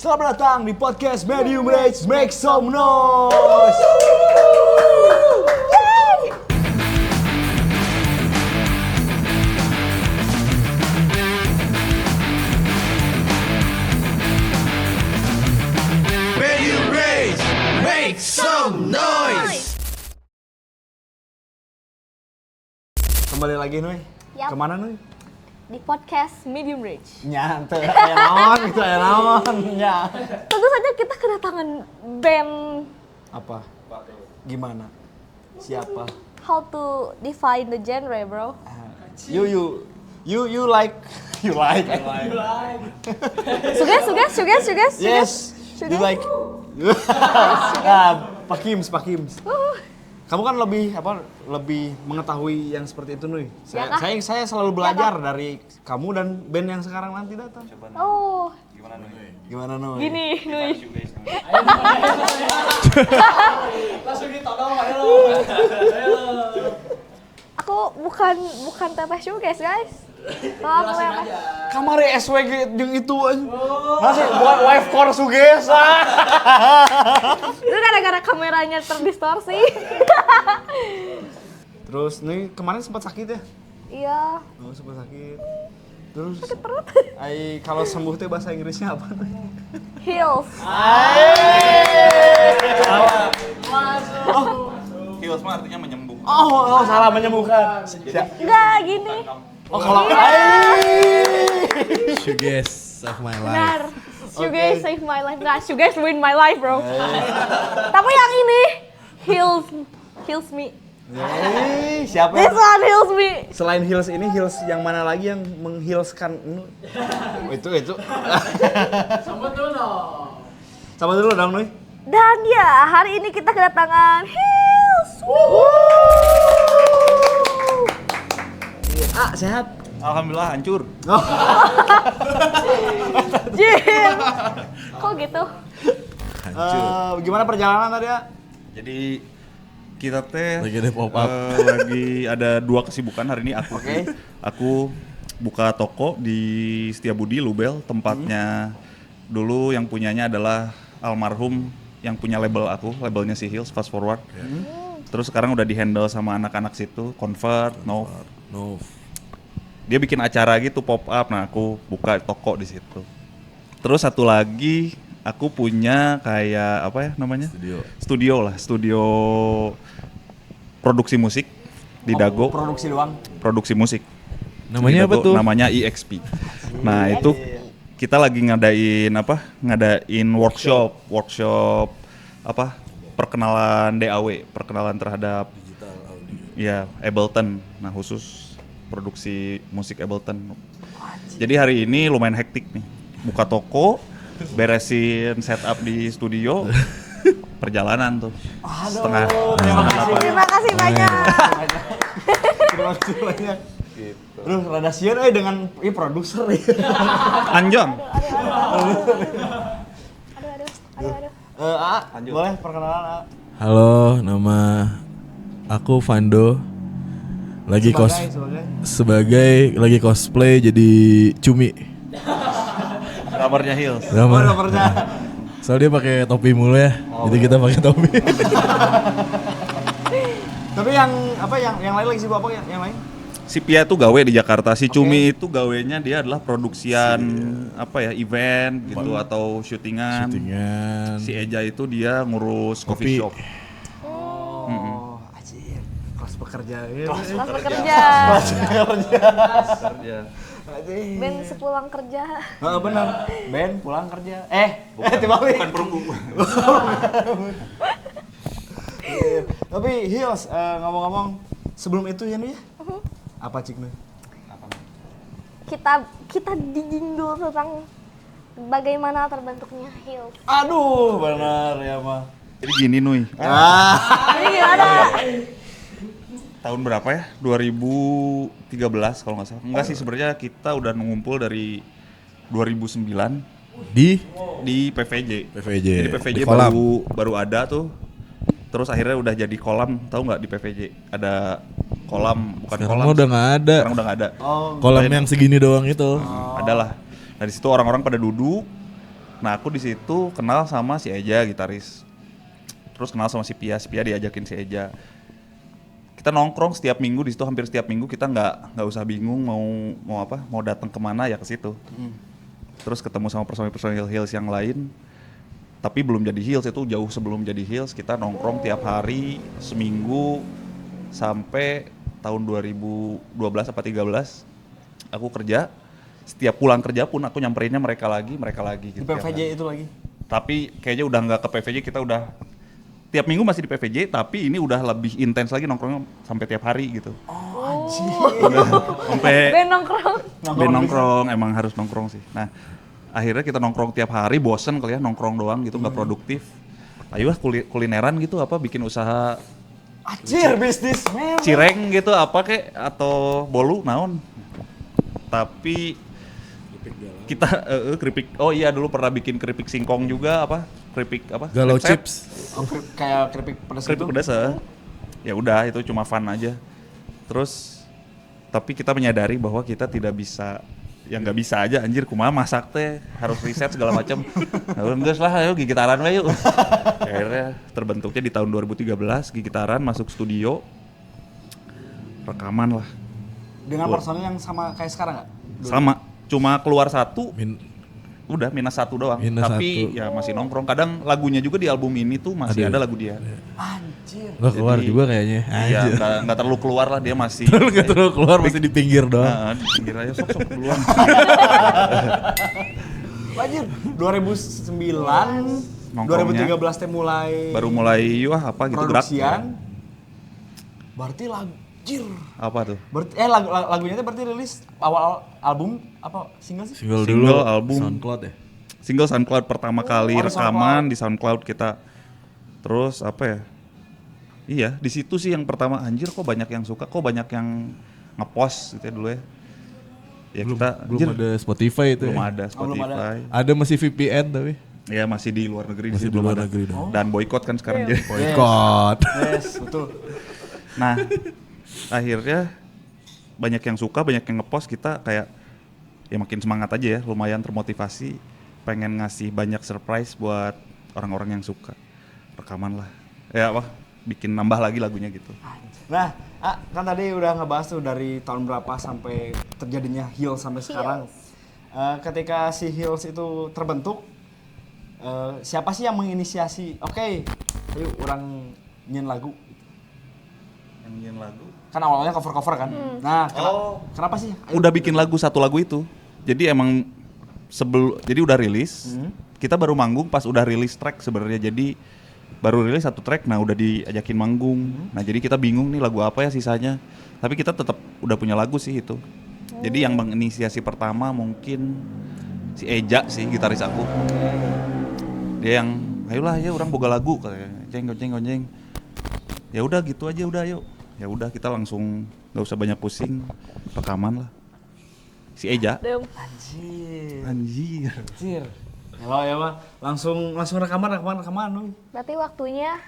Selamat datang di podcast Medium Rage, make some noise. Medium Rage, make some noise. Kembali lagi Nuy. Yap. Kemana Nuy? Di podcast Medium Rage. Nyantai, kayak naon gitu, kayak naon. Ya. Tentu saja kita kedatangan band. Apa? Gimana? Siapa? How to define the genre, bro? You like. Suges. Yes. You like. Pak Kims. Kamu kan lebih mengetahui yang seperti itu Nuy. Ya kah? Saya selalu belajar dari kamu dan band yang sekarang nanti datang. Oh, Gimana Nuy? gini, Nui. Langsung ditodong, ayo. Aku bukan teteh shoegaze, guys. Kalau aku yang Kamari SWG jeung itu aja. Masih bukan wife core suges. itu gara-gara kameranya terdistorsi. Terus nih kemarin sempat sakit ya? Iya. Oh, sempat sakit. Terus Sakit perut. kalau sembuh teh bahasa Inggrisnya apa tuh? Heels. Heels mah artinya menyembuh. Oh, salah menyembuhkan. Enggak, gini. Oh, kalau Shoegaze save my life. Benar. Shoegaze save my life. Nah, shoegaze ruin my life, bro. Tapi yang ini heals me. Siapa? This one heals me. Selain heels ini, heels yang mana lagi yang menghealskan? Itu. Sama dulu dong, Nuy. Dan ya, hari ini kita kedatangan heels. Sehat. Alhamdulillah hancur. Jin. Kok gitu? Gimana perjalanan tadi ya? Jadi kita teh Lagi ada pop up. lagi ada dua kesibukan hari ini aku. Oke. Aku buka toko di Setiabudi Lubel, tempatnya dulu yang punyanya adalah almarhum yang punya label aku, labelnya si Heels Fast Forward. Terus sekarang udah di-handle sama anak-anak situ, Convert, No. Dia bikin acara gitu pop up, nah aku buka toko di situ. Terus satu lagi aku punya kayak apa ya namanya? Studio produksi musik di Dago. Produksi doang. Produksi musik. Namanya Di Dago, apa tuh? Namanya EXP. Nah, itu kita lagi ngadain workshop perkenalan DAW, perkenalan terhadap ya Ableton. Nah, khusus produksi musik Ableton. Jadi hari ini lumayan hektik nih. Buka toko, beresin setup di studio, perjalanan tuh. Setengah. Terima kasih banyak. Terima kasih banyak. Terus rada sieun dengan produser ya. Anjong. Aduh. Boleh perkenalan Halo, nama aku Vando. Lagi sebagai lagi cosplay jadi Cumi. Kabarnya Heels. Drummer. Soalnya dia pakai topi mulu ya. Jadi kita pakai topi. Tapi yang lain lagi sih apa yang lain? Si Pia tuh gawe di Jakarta, si Cumi itu gawenya dia adalah produksian event gitu atau syutingan. Si Eja itu dia ngurus coffee shop. Anjir. Kelas pekerja. Kelas bekerja. Kerja. Ben sepulang kerja. Benar. Ben pulang kerja. Bukan perunggu. Tapi Heels, ngomong-ngomong sebelum itu ya Nuy? Apa Cik Nuy? Kita dijinggul tentang bagaimana terbentuknya heels. Aduh, benar ya mah. Jadi gini Nuy, Jadi gimana? tahun berapa ya? 2013 kalau nggak salah. Enggak sih, sebenarnya kita udah ngumpul dari 2009 di PVJ. Jadi PVJ di kolam. baru ada tuh. Terus akhirnya udah jadi kolam, tahu nggak di PVJ? Ada kolam, bukan Sekarang kolam. udah nggak ada. Sekarang udah nggak ada. Kolam yang segini doang itu. Adalah. Nah di situ orang-orang pada duduk Nah aku di situ kenal sama si Eja gitaris. Terus kenal sama si Pia diajakin si Eja. Kita nongkrong setiap minggu di situ, hampir setiap minggu kita nggak usah bingung mau datang kemana ya ke situ. Terus ketemu sama personil Hills yang lain. Tapi belum jadi Hills, itu jauh sebelum jadi Hills. Kita nongkrong tiap hari seminggu sampai tahun 2012 apa 13 aku kerja. Setiap pulang kerja pun aku nyamperinnya mereka lagi Di gitu. PVJ itu lagi. Tapi kayaknya udah nggak ke PVJ, kita udah tiap minggu masih di PVJ, tapi ini udah lebih intens lagi nongkrongnya sampai tiap hari gitu. Oh, anjir. Sampai Ben nongkrong. Ben nongkrong, emang harus nongkrong sih. Nah, akhirnya kita nongkrong tiap hari, bosen kali ya nongkrong doang gitu, nggak produktif. Ayo kulineran gitu, apa bikin usaha Anjir, bisnis man. cireng gitu, apa kek atau bolu, naon. Tapi kita keripik, oh iya dulu pernah bikin keripik singkong juga, apa keripik apa? Galau Resep. chips. Oh, kayak keripik pedas Keripik gitu. pedas ya udah itu cuma fun aja. Terus tapi kita menyadari bahwa kita tidak bisa, ya nggak bisa aja anjir kumaha masak teh, harus riset segala macam. Nah, geus lah ayo gigitaran we yuk. Akhirnya terbentuknya di tahun 2013 gigitaran, masuk studio, rekaman lah. Dengan personil yang sama kayak sekarang nggak? Sama, cuma keluar satu, Min- udah minus satu doang. Minus Tapi satu. ya masih nongkrong. Kadang lagunya juga di album ini tuh masih ada lagu dia. Anjir. Nggak keluar Jadi- juga kayaknya. Iya, Anjir. nggak terlalu keluar lah, dia masih. Nggak terlalu keluar, masih di pinggir doang. Nah, di pinggir aja sok duluan. Anjir, 2009, Nongkrongnya. 2013 teh mulai Baru mulai wah apa gitu gerak. produksian. Berarti anjir. Apa tuh? Berarti lagunya teh berarti rilis awal album apa single sih? Single Single, dulu. album. SoundCloud ya. Single SoundCloud pertama kali Oh, di rekaman di SoundCloud kita. Terus apa ya? Iya, di situ sih yang pertama anjir kok banyak yang suka, kok banyak yang ngepost gitu ya dulu ya. Ya kita Belum anjir, ada Spotify itu belum ya. ada belum ada. Spotify. Ada masih VPN tapi. Ya masih di luar negeri, Masih di situ di belum luar ada. negeri dong. Dan boykot kan sekarang jadi. Boykot. Yes, betul. Nah, akhirnya banyak yang suka, banyak yang ngepost, kita kayak ya makin semangat aja ya, lumayan termotivasi, pengen ngasih banyak surprise buat orang-orang yang suka. Rekaman lah. Ya wah, bikin nambah lagi lagunya gitu. Nah, kan tadi udah ngebahas tuh dari tahun berapa sampai terjadinya Hills sampai sekarang. Ketika si Hills itu terbentuk, siapa sih yang menginisiasi? Oke, ayo orang nyen lagu. Yang nyanyiin lagu. Kan awalnya cover-cover kan. Nah, kenapa sih? Ayo. Udah bikin lagu satu lagu itu. Jadi emang jadi udah rilis. Kita baru manggung pas udah rilis track sebenarnya. Jadi baru rilis satu track, nah udah diajakin manggung. Nah jadi kita bingung nih lagu apa ya sisanya. Tapi kita tetap udah punya lagu sih itu. Jadi yang menginisiasi pertama mungkin si Eja sih, gitaris aku. Dia yang, ayolah ya orang boga lagu, katanya, gonceng. Ya udah gitu aja udah yuk. Ya udah kita langsung nggak usah banyak pusing, rekaman lah. Si Eja. Dem. Anjir. Anjir. Anjir. Kalau ya mah langsung rekaman. Berarti waktunya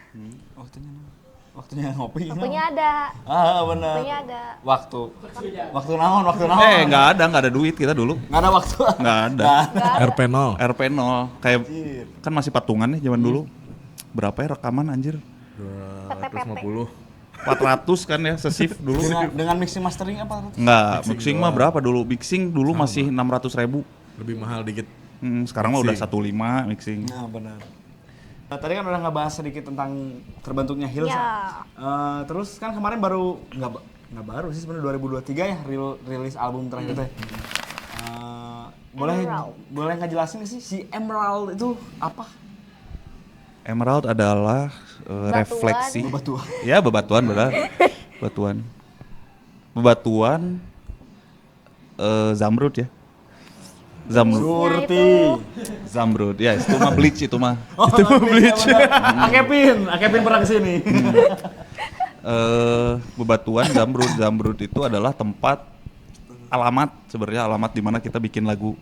Waktunya ngopi. ada. Benar. Waktunya ada. Waktu naon? Nggak ada duit kita dulu. Nggak ada waktu. Nggak ada. RP0. RP0 kayak Anjir. kan masih patungan nih zaman dulu. Berapa ya rekaman anjir? 250. 400 kan ya sesif dulu. Dengan mixing mastering apa? Enggak, mixing mah berapa dulu? Mixing dulu masih 600.000. Lebih mahal dikit. Sekarang mah udah 1.5 mixing. Nah, benar. Tadi kan udah ngebahas sedikit tentang terbentuknya Hills. Ya. Terus kan kemarin baru nggak baru sih sebenarnya 2023 ya rilis album terakhir teh. Boleh ngejelasin nggak sih si Emerald itu apa? Emerald adalah refleksi. Bebatuan. Ya, bebatuan benar. Bebatuan zamrud ya. Zamrud. Ya, itu mah bleach itu mah. Itu bleach. Akepin pernah kesini. Bebatuan Zamrud itu adalah tempat alamat sebenarnya, alamat di mana kita bikin lagu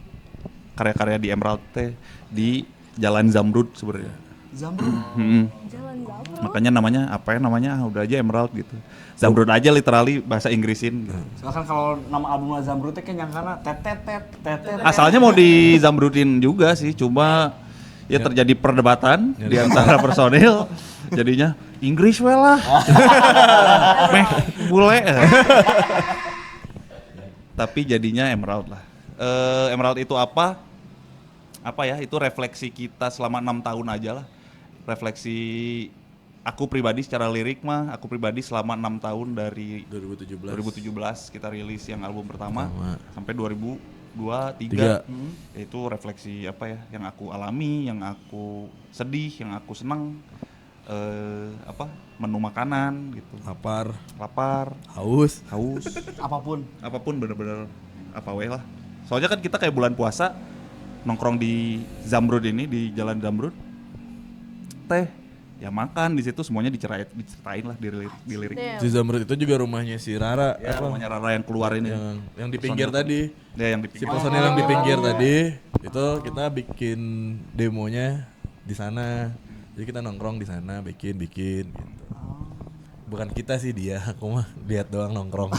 karya-karya di Emerald teh di Jalan Zamrud sebenarnya. Zamrud. Jalan Zamrud. Makanya namanya udah aja Emerald gitu. Zamrud aja literally bahasa Inggrisin gitu. Soalnya kan kalau nama albumnya Zamrud teh kan yang karena tetet. Asalnya mau di Zamrudin juga sih, cuma Ya terjadi perdebatan di antara personil. Jadinya Inggris we lah. Meh bule. Tapi jadinya Emerald lah. Emerald itu apa? Apa ya? Itu refleksi kita selama 6 tahun aja lah. Refleksi aku pribadi secara lirik mah, aku pribadi selama 6 tahun dari 2017 kita rilis yang album pertama sampai 2023. Itu refleksi apa ya? Yang aku alami, yang aku sedih, yang aku senang. Menu makanan gitu. Lapar, haus, apapun bener-bener apa weh lah. Soalnya kan kita kayak bulan puasa nongkrong di Zamrud ini, di Jalan Zamrud. Teh ya makan di situ semuanya diceritain lah di lirik. Si Zamrud itu juga rumahnya si Rara. Ya, rumahnya Rara yang keluar ini. Yang di pinggir tadi. Ya, yang di Si pinggir. personil yang di pinggir tadi itu kita bikin demonya di sana. Jadi kita nongkrong di sana bikin gitu. Bukan kita sih dia, aku mah lihat doang nongkrong.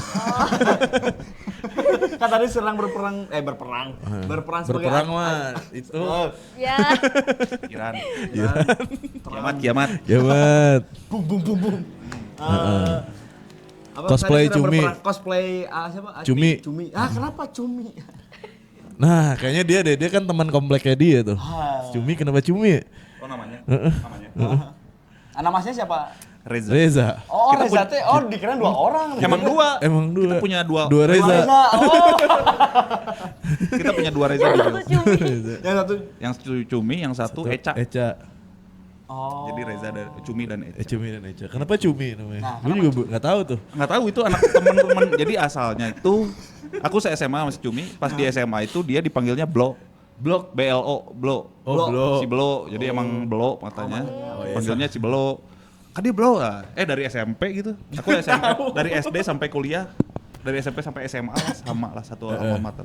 Kan tadi serang berperang sebagai Berperang mah itu. Ya. Iran. Kiamat. Bum bum bum bum. Cosplay tadi sedang Cumi. berperang. Cosplay siapa? Cumi. Kenapa Cumi? Nah, kayaknya dia kan teman kompleknya dia tuh. Cumi kenapa Cumi? Oh namanya. Nama masnya siapa? Reza. Oh, Reza teh. Oh, dikira 2 orang. Emang dua. Kita punya dua Reza. Oh. Kita punya 2 Reza di grup. Yang satu. Yang Cumi, yang satu Eca. Oh. Jadi Reza dan Cumi dan Eca. Cumi dan Eca. Kenapa Cumi namanya? Gue juga nggak tahu tuh. Nggak tahu itu anak teman-teman. Jadi asalnya itu aku se-SMA sama si Cumi. Pas di SMA itu dia dipanggilnya Blo. BLO, Blo. Oh, Blo. Si Blo. Jadi emang Blo matanya. Panggilnya si Blo. Kan dia Blo lah. Dari SMP gitu. Aku SMP dari SD sampai kuliah. Dari SMP sampai SMA lah, sama lah satu alma mater.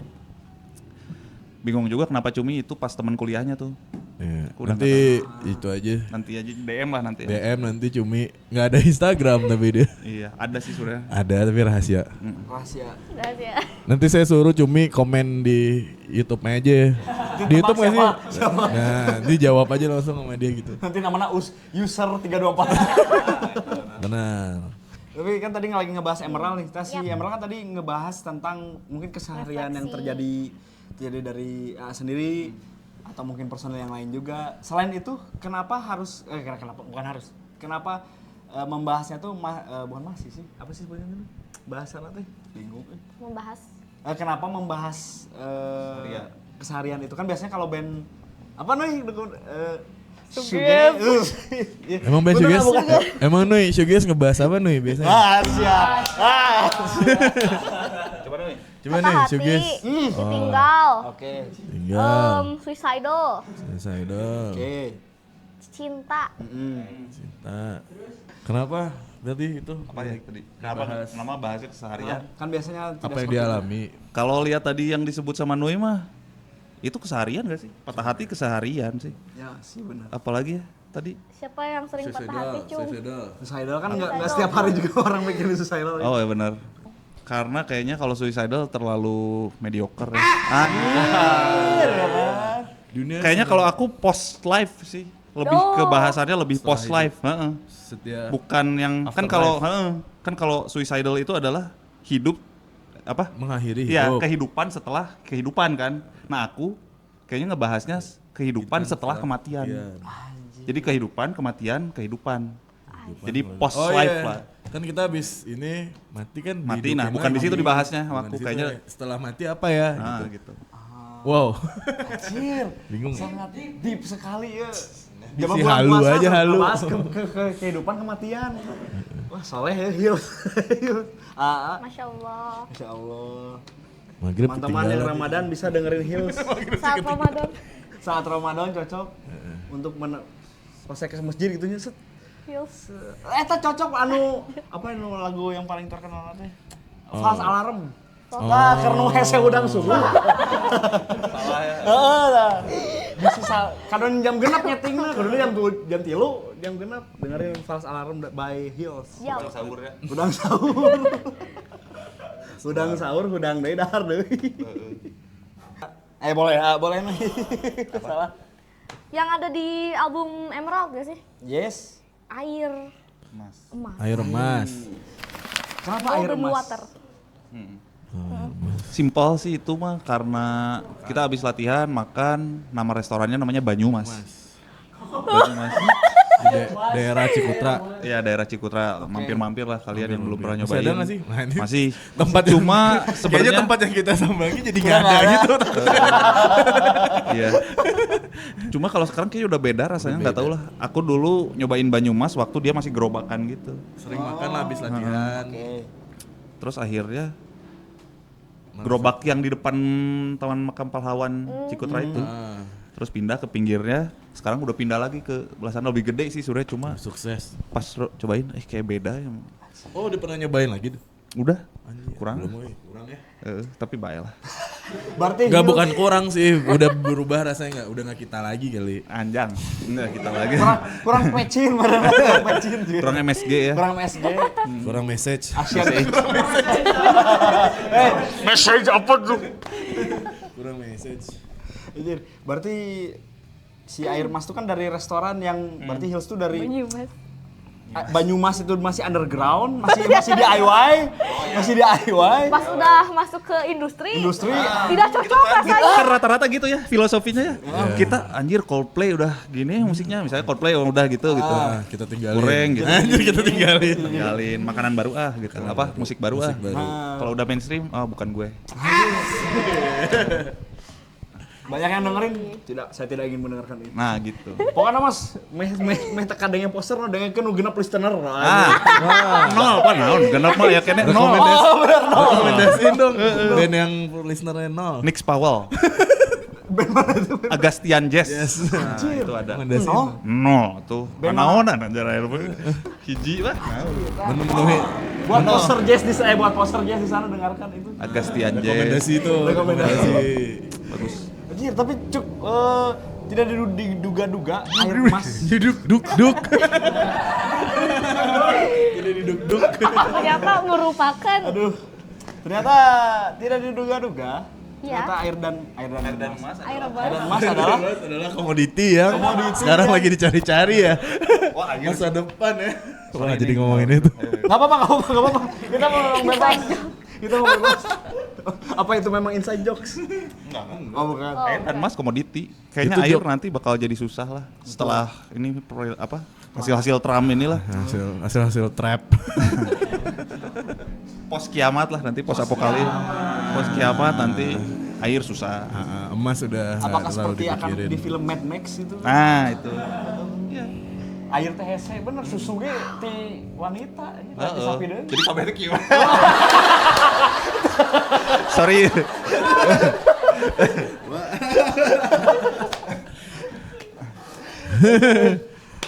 Bingung juga kenapa Cumi itu pas teman kuliahnya tuh. Iya. Udah Nanti itu aja. Nanti aja DM lah nanti. DM nanti Cumi nggak ada Instagram tapi dia. Iya, ada sih sebenarnya. Ada tapi rahasia. Rahasia. Nanti saya suruh Cumi komen di YouTube-nya aja. Di YouTube nggak sih? Nah, nanti jawab aja langsung sama dia gitu. Nanti namanya user 324. Benar. Tapi kan tadi lagi ngebahas Emerald nih. Si Emerald kan tadi ngebahas tentang mungkin keseharian yang terjadi dari sendiri atau mungkin personel yang lain juga. Selain itu, kenapa membahasnya tuh bukan masih sih? Apa sih sebenarnya? Bahasa nanti bingung. Membahas. Kenapa membahas keseharian itu kan biasanya kalau band apa nih Shoegaze. Emang band Shoegaze? Emang Nui, Shoegaze ngebahas apa Nui biasanya? siap. Coba nih. Coba Patah nih, hati, Shoegaze. ditinggal, Oke. Tinggal. suicidal, Suicidal. Oke. cinta. Cinta. Kenapa? Berarti itu Apa ya tadi? Nama bahasnya keseharian. Kan biasanya tidak apa yang seperti dialami? Kalau lihat tadi yang disebut sama Nui mah itu keseharian gak sih? Patah hati keseharian sih. itu. Ya sih benar. Apalagi ya tadi? Siapa yang sering patah hati, Cung? Suicidal kan nggak setiap hari juga orang mikirin suicidal. Oh ya benar. Karena kayaknya kalau suicidal terlalu mediocre ya. Dunia Kayaknya kalau aku post life sih. Lebih ke bahasannya lebih post life. setiap Bukan yang kan kalau suicidal itu adalah hidup apa? mengakhiri Iya, hidup. kehidupan setelah kehidupan kan. Nah, aku kayaknya ngebahasnya kehidupan setelah kematian. Jadi kehidupan, kematian, kehidupan. Jadi post life lah. Kan kita habis ini mati kan Mati, dihidupin nah bukan lagi. di situ dibahasnya sama Bukan aku di situ kayaknya. ya. Setelah mati apa ya? Nah, gitu. gitu. Wow. Anjir, Bingung. sangat deep sekali ya. Si halu aja, halu. Bahas ke kehidupan kematian. Wah, soleh ya, Hil. Masya Allah. Masya Allah. Maghrib Teman-teman yang ketinggalan. Ramadan bisa dengerin Hills. Saat Ramadan. Saat Ramadan cocok untuk pas saya ke masjid gitu nya set. Feels. Eta cocok apa lagu yang paling terkenal teh? False Alarm. Oh. Nah, karena hese udang subuh. Salah ya. Heeh. Bisa kadang jam genap nyetingna, kadang jam 3, jam genap dengerin False Alarm by Hills. Ya. Sahur ya. Udang sahur. Udang sahur, udang deui dahar deui. Boleh nih. Salah. Yang ada di album Emerald gak sih? Yes. Air Mas. emas. Air emas. Kenapa air Golden emas? water. Simpel sih itu mah karena kita habis latihan makan, nama restorannya namanya Banyumas. Banyumas. Di daerah Cikutra. Iya daerah Cikutra, mampir-mampir lah kalian yang belum pernah Masih nyobain. ada nggak sih? Nah, ini Masih. tempat Cuma kayaknya sebenarnya tempat yang kita sambangi jadi nggak ada gitu. Iya. Cuma kalau sekarang kayaknya udah beda rasanya, nggak tahu lah. Aku dulu nyobain Banyumas waktu dia masih gerobakan gitu. Sering makan lah habis latihan. Oke. Terus akhirnya gerobak yang di depan Taman Makam Pahlawan Cikutra itu. Ah, Terus pindah ke pinggirnya. Sekarang udah pindah lagi ke belah sana, lebih gede sih sebenarnya, cuma sukses. pas cobain kayak beda ya. Oh, udah pernah nyobain lagi tuh? Udah Anjir, kurang. belum, woy. Kurang ya. Tapi baik lah. Berarti Enggak, Hills bukan kurang sih, udah berubah rasanya enggak, udah enggak kita lagi kali. Anjang. Enggak kita lagi. kurang pecin, kurang pecin. Kurang MSG ya. Kurang MSG. Kurang message. Asian. Message apa tuh? Kurang message. Anjir, berarti si air mas itu kan dari restoran yang berarti Hills tuh dari Banyumas. Banyumas itu masih underground, masih DIY, masih DIY. Pas udah masuk ke industri, Industri. tidak cocok rasanya. Kan rata-rata gitu ya filosofinya ya. Kita anjir Coldplay udah gini musiknya, misalnya Coldplay udah gitu gitu. Nah, kita tinggalin. Goreng gitu. Anjir, kita tinggalin. Tinggalin makanan baru gitu. Apa musik baru Musik baru. Kalau udah mainstream, bukan gue. Banyak yang dengerin, saya tidak ingin mendengarkan itu. Nah gitu. Pokoknya mas, meh teka dengan poster no dengan kenu genep listener. Nol apa naon? Genep mah ya kene nol. Rekomendasiin dong band yang listenernya nol. Nix Powell. Band mana itu? Agastian Jazz. Yes. Nah, itu ada. Rekomendasiin No. dong. Nol tuh. Band Naonan anjir air hiji lah. Memenuhi Buat poster jazz di sana dengarkan itu. Agastian Jazz. rekomendasi itu. Rekomendasi. Bagus. Anjir, tapi cuk tidak diduga-duga air emas. Duk. Jadi diduk. Ternyata merupakan Aduh. Ternyata tidak diduga-duga. Ya. Ternyata air dan emas. air Air dan emas. emas adalah adalah komoditi yang sekarang lagi dicari-cari ya. Wah, anjir. Masa depan ya. Wah, jadi ngomongin itu. Enggak apa-apa. Kita mau ngomong bebas. Kita mau bebas. Apa itu memang inside jokes? Enggak. Oh, bukan. Air dan emas komoditi. Kayaknya Itu air Jok. nanti bakal jadi susah lah setelah ini hasil Trump inilah. Hasil trap. Pos kiamat lah nanti, pos apokalip. Pos kiamat nanti air susah. Emas sudah Apakah terlalu seperti akan dipikirin. di film Mad Max itu? Nah, itu. Air teh hese bener susu ge ti wanita ini ti sapi deui. Jadi kabeh teh kieu. Sorry.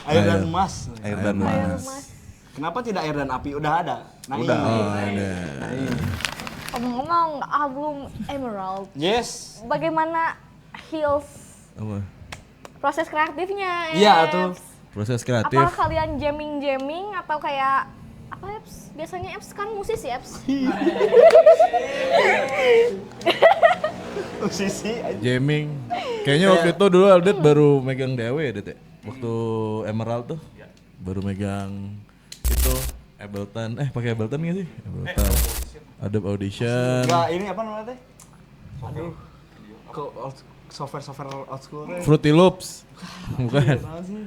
Air dan emas. Air dan Air emas. emas. Kenapa tidak air dan api? Udah ada. Nah, Udah. ini. Oh, ada. Ngomong-ngomong album Emerald, Yes. bagaimana Hills Apa? proses kreatifnya? Iya, Eps? tuh. Proses kreatif. Apakah kalian jamming atau kayak apa Eps? Biasanya Eps kan musisi Eps. Sisi Jamming. Kayaknya waktu itu dulu Aldet baru megang DW ya, Det. Waktu Emerald tuh. Baru megang itu Ableton. Pakai Ableton nggak sih? Ableton. Adobe Audition. enggak ini apa namanya teh? Aduh. Software old school teh. Fruity Loops. Bukan. Naon sih?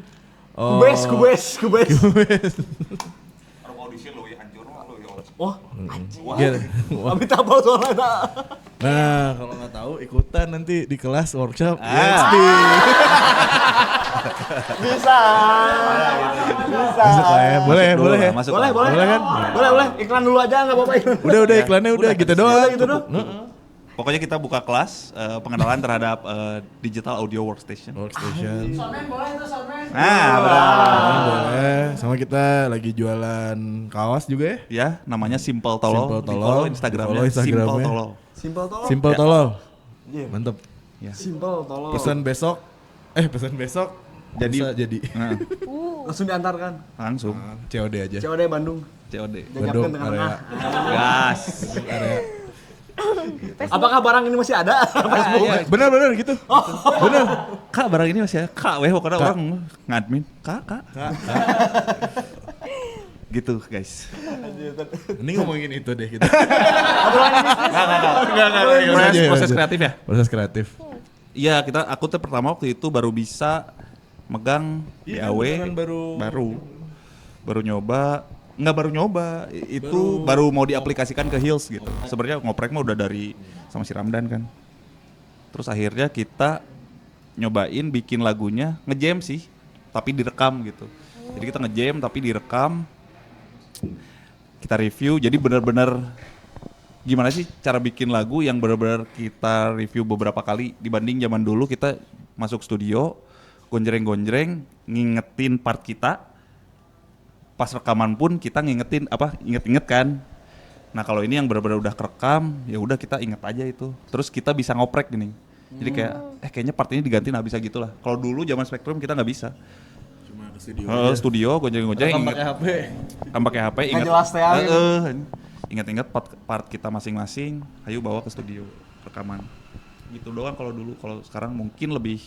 Oh. Kubes. Audition lo ya hancur lo ya. Wah, anjing. Gila. Wah. Abi tabal soalnya eta. Nah, kalau nggak tahu ikutan nanti di kelas workshop. Bisa. Masuk lah ya. Boleh ya. Masuk Boleh, lah. boleh. Boleh kan? Boleh. Iklan dulu aja enggak apa-apa. Udah iklannya udah gitu doang. Gitu doang. Pokoknya kita buka kelas pengenalan terhadap digital audio workstation. Workstation. Nah, benar. Boleh. Sama kita lagi jualan kaos juga ya. Ya, namanya Simple Tolol. Simple Di Tolol. follow Instagramnya. Di follow Instagramnya. Simple Tolol. Simple tolong. Simple tolol. Iya. Mantep. Simple tolong. Pesan besok. Pesan besok. Jadi- Bisa jadi. Nah, Langsung diantarkan. langsung COD aja. COD Bandung. COD. Jajapkan Bandung dengan area. tengah. Gas. Area. Apakah barang ini masih ada? Facebook. Bener gitu. Bener. Kak barang ini masih ya? Kak weh pokoknya orang ngadmin. Kak. Gitu guys. Ini ngomongin itu deh kita. Enggak. Proses kreatif ya? Proses kreatif. Iya, aku tuh pertama waktu itu baru bisa megang Iya, DAW kan baru nyoba. Nggak baru nyoba, itu baru mau diaplikasikan ke Hills gitu. Sebenarnya ngoprek mah udah dari sama si Ramdan kan. Terus akhirnya kita nyobain bikin lagunya ngejam sih, tapi direkam gitu. Jadi kita ngejam tapi direkam. Kita review, jadi benar-benar gimana sih cara bikin lagu yang benar-benar kita review beberapa kali dibanding zaman dulu kita masuk studio, gonjreng-gonjreng, ngingetin part kita. Pas rekaman pun kita inget-inget kan. Nah kalau ini yang benar-benar udah kerekam, ya udah kita inget aja itu. Terus kita bisa ngoprek gini. Jadi kayak kayaknya part ini diganti, nah bisa gitulah. Kalau dulu zaman Spektrum kita nggak bisa. Cuma ke studio. Studio gonjreng-gonjreng. Rekam pakai HP. Pakai HP. Nggak jelas teh, Ingat-ingat part kita masing-masing, ayo bawa ke studio rekaman. Gitu doang kalau dulu. Kalau sekarang mungkin lebih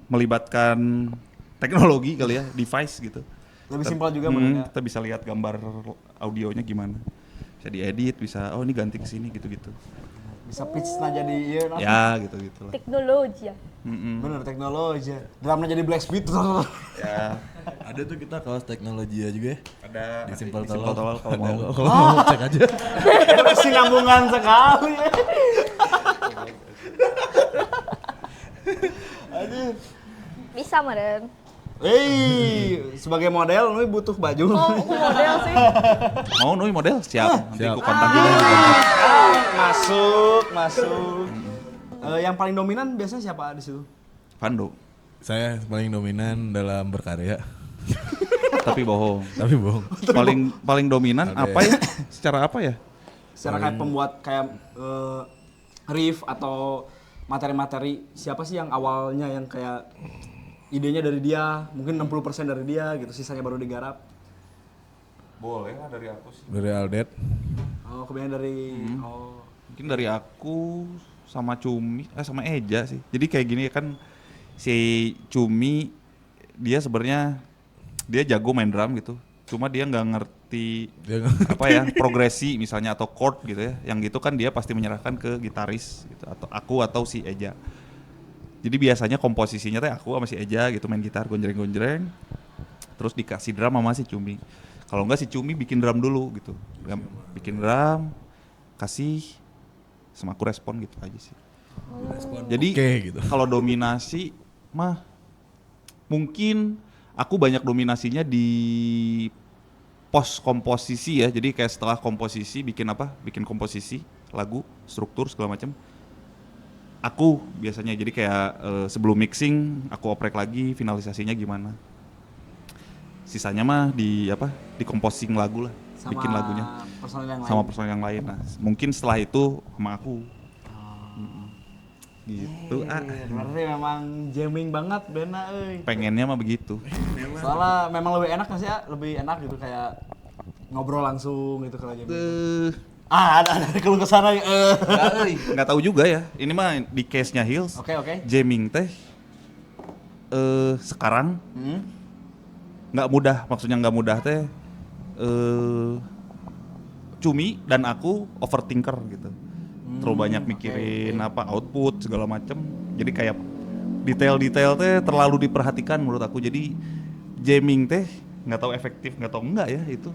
melibatkan teknologi kali ya, device gitu. Lebih simpel juga menurutnya. Kita bisa lihat gambar audionya gimana. Bisa diedit, bisa ini ganti ke sini gitu-gitu. Bisa pitch jadi iya. Ya, gitu-gitu lah. Teknologi ya. Bener teknologi. Drumnya jadi black speed. Ya, Ada tuh kita kaos teknologi juga ya. ada Di Simple Simple Tolol. Tolol kalau mau. Kalau mau cek aja. Kesinambungan sekali. Bisa meren. Sebagai model lu butuh baju. Oh, aku model sih. Mau Nui model? Siap. Nanti siap. aku kontak juga. Masuk. Yang paling dominan biasanya siapa di situ? Pando. Saya paling dominan dalam berkarya. Tapi bohong. Tapi bohong. Paling dominan Ada apa ya? Secara apa ya? Secara kayak pembuat kayak riff atau materi-materi, siapa sih yang awalnya yang kayak idenya dari dia, mungkin 60% dari dia gitu, sisanya baru digarap. Boleh lah dari aku sih. Dari Aldet. Oh, kemudian dari Mungkin dari aku sama sama Eja sih. Jadi kayak gini kan si Cumi dia sebenarnya dia jago main drum gitu. Cuma dia nggak ngerti apa ya progresi misalnya atau chord gitu ya. Yang gitu kan dia pasti menyerahkan ke gitaris gitu atau aku atau si Eja. Jadi biasanya komposisinya teh aku sama si Eja gitu main gitar gonjreng-gonjreng. Terus dikasih drum sama si Cumi. Kalau enggak si Cumi bikin drum dulu gitu. Bikin drum, kasih sama aku respon gitu aja sih. Jadi Oke, gitu. kalau dominasi mah mungkin aku banyak dominasinya di pos komposisi ya. Jadi kayak setelah komposisi bikin komposisi lagu, struktur segala macam. Aku biasanya jadi kayak sebelum mixing aku oprek lagi finalisasinya gimana. Sisanya mah di composing lagu lah, sama bikin lagunya personil yang sama lain. personil yang lain. Nah, mungkin setelah itu sama aku. Gitu. Berarti memang jamming banget Bena euy. Pengennya mah begitu. Soalnya memang lebih enak nggak sih ya? Lebih enak gitu kayak ngobrol langsung gitu kalau jamming. Ada keluh kesah lagi. Nggak tahu juga ya. Ini mah di case-nya Hills. Oke. Jamming teh sekarang nggak mudah. Maksudnya nggak mudah teh Cumi dan aku overthinker gitu. Terlalu banyak mikirin output segala macem. Jadi kayak detail-detail teh terlalu diperhatikan menurut aku. Jadi jamming teh nggak tahu efektif nggak tahu enggak ya itu.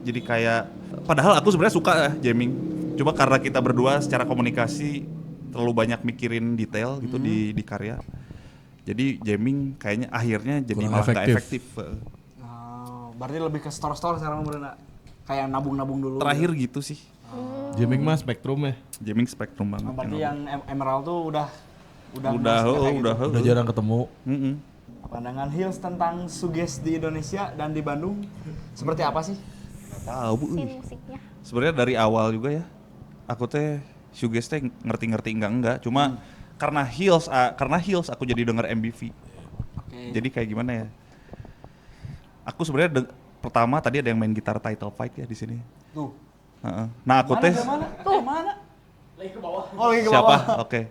Jadi kayak padahal aku sebenarnya suka jamming. Cuma karena kita berdua secara komunikasi terlalu banyak mikirin detail gitu di karya. Jadi jamming kayaknya akhirnya jadi kurang malah nggak efektif. Berarti lebih ke store-store sekarang Bena. Kayak nabung-nabung dulu. Terakhir gitu sih. Jamming mah Spektrum ya. Jamming Spektrum banget. Berarti yang Emerald tuh udah Udah jarang ketemu. Pandangan Hills tentang suges di Indonesia dan di Bandung seperti apa sih? Tahu bu. Scene musiknya. Sebenarnya dari awal juga ya. Aku teh shoegaze teh ngerti-ngerti enggak. Cuma karena Hills aku jadi denger MBV. Jadi kayak gimana ya? Aku sebenarnya pertama tadi ada yang main gitar Title Fight ya di sini. Tuh. Heeh. Nah aku teh Tuh. Oh, lagi ke siapa? bawah. Oke.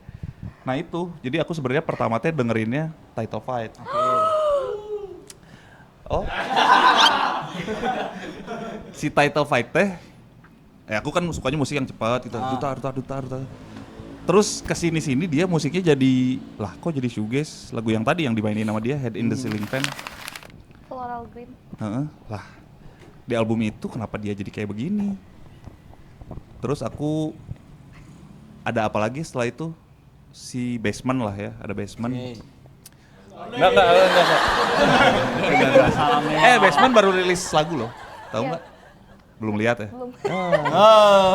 Nah itu, jadi aku sebenarnya pertama teh dengerinnya Title Fight. Oh. Si Title Fight teh, aku kan sukanya musik yang cepat gitu, dutar. Terus kesini-sini dia musiknya jadi, lah kok jadi shoegaze, lagu yang tadi yang dimainin sama dia, Head in the Ceiling Fan. Floral Green. Heeh, lah di album itu kenapa dia jadi kayak begini? Terus aku ada apa lagi setelah itu? Si Basement lah ya, ada Basement. Enggak. Basement baru rilis lagu loh. Tahu Iya. nggak? Belum lihat ya? Belum.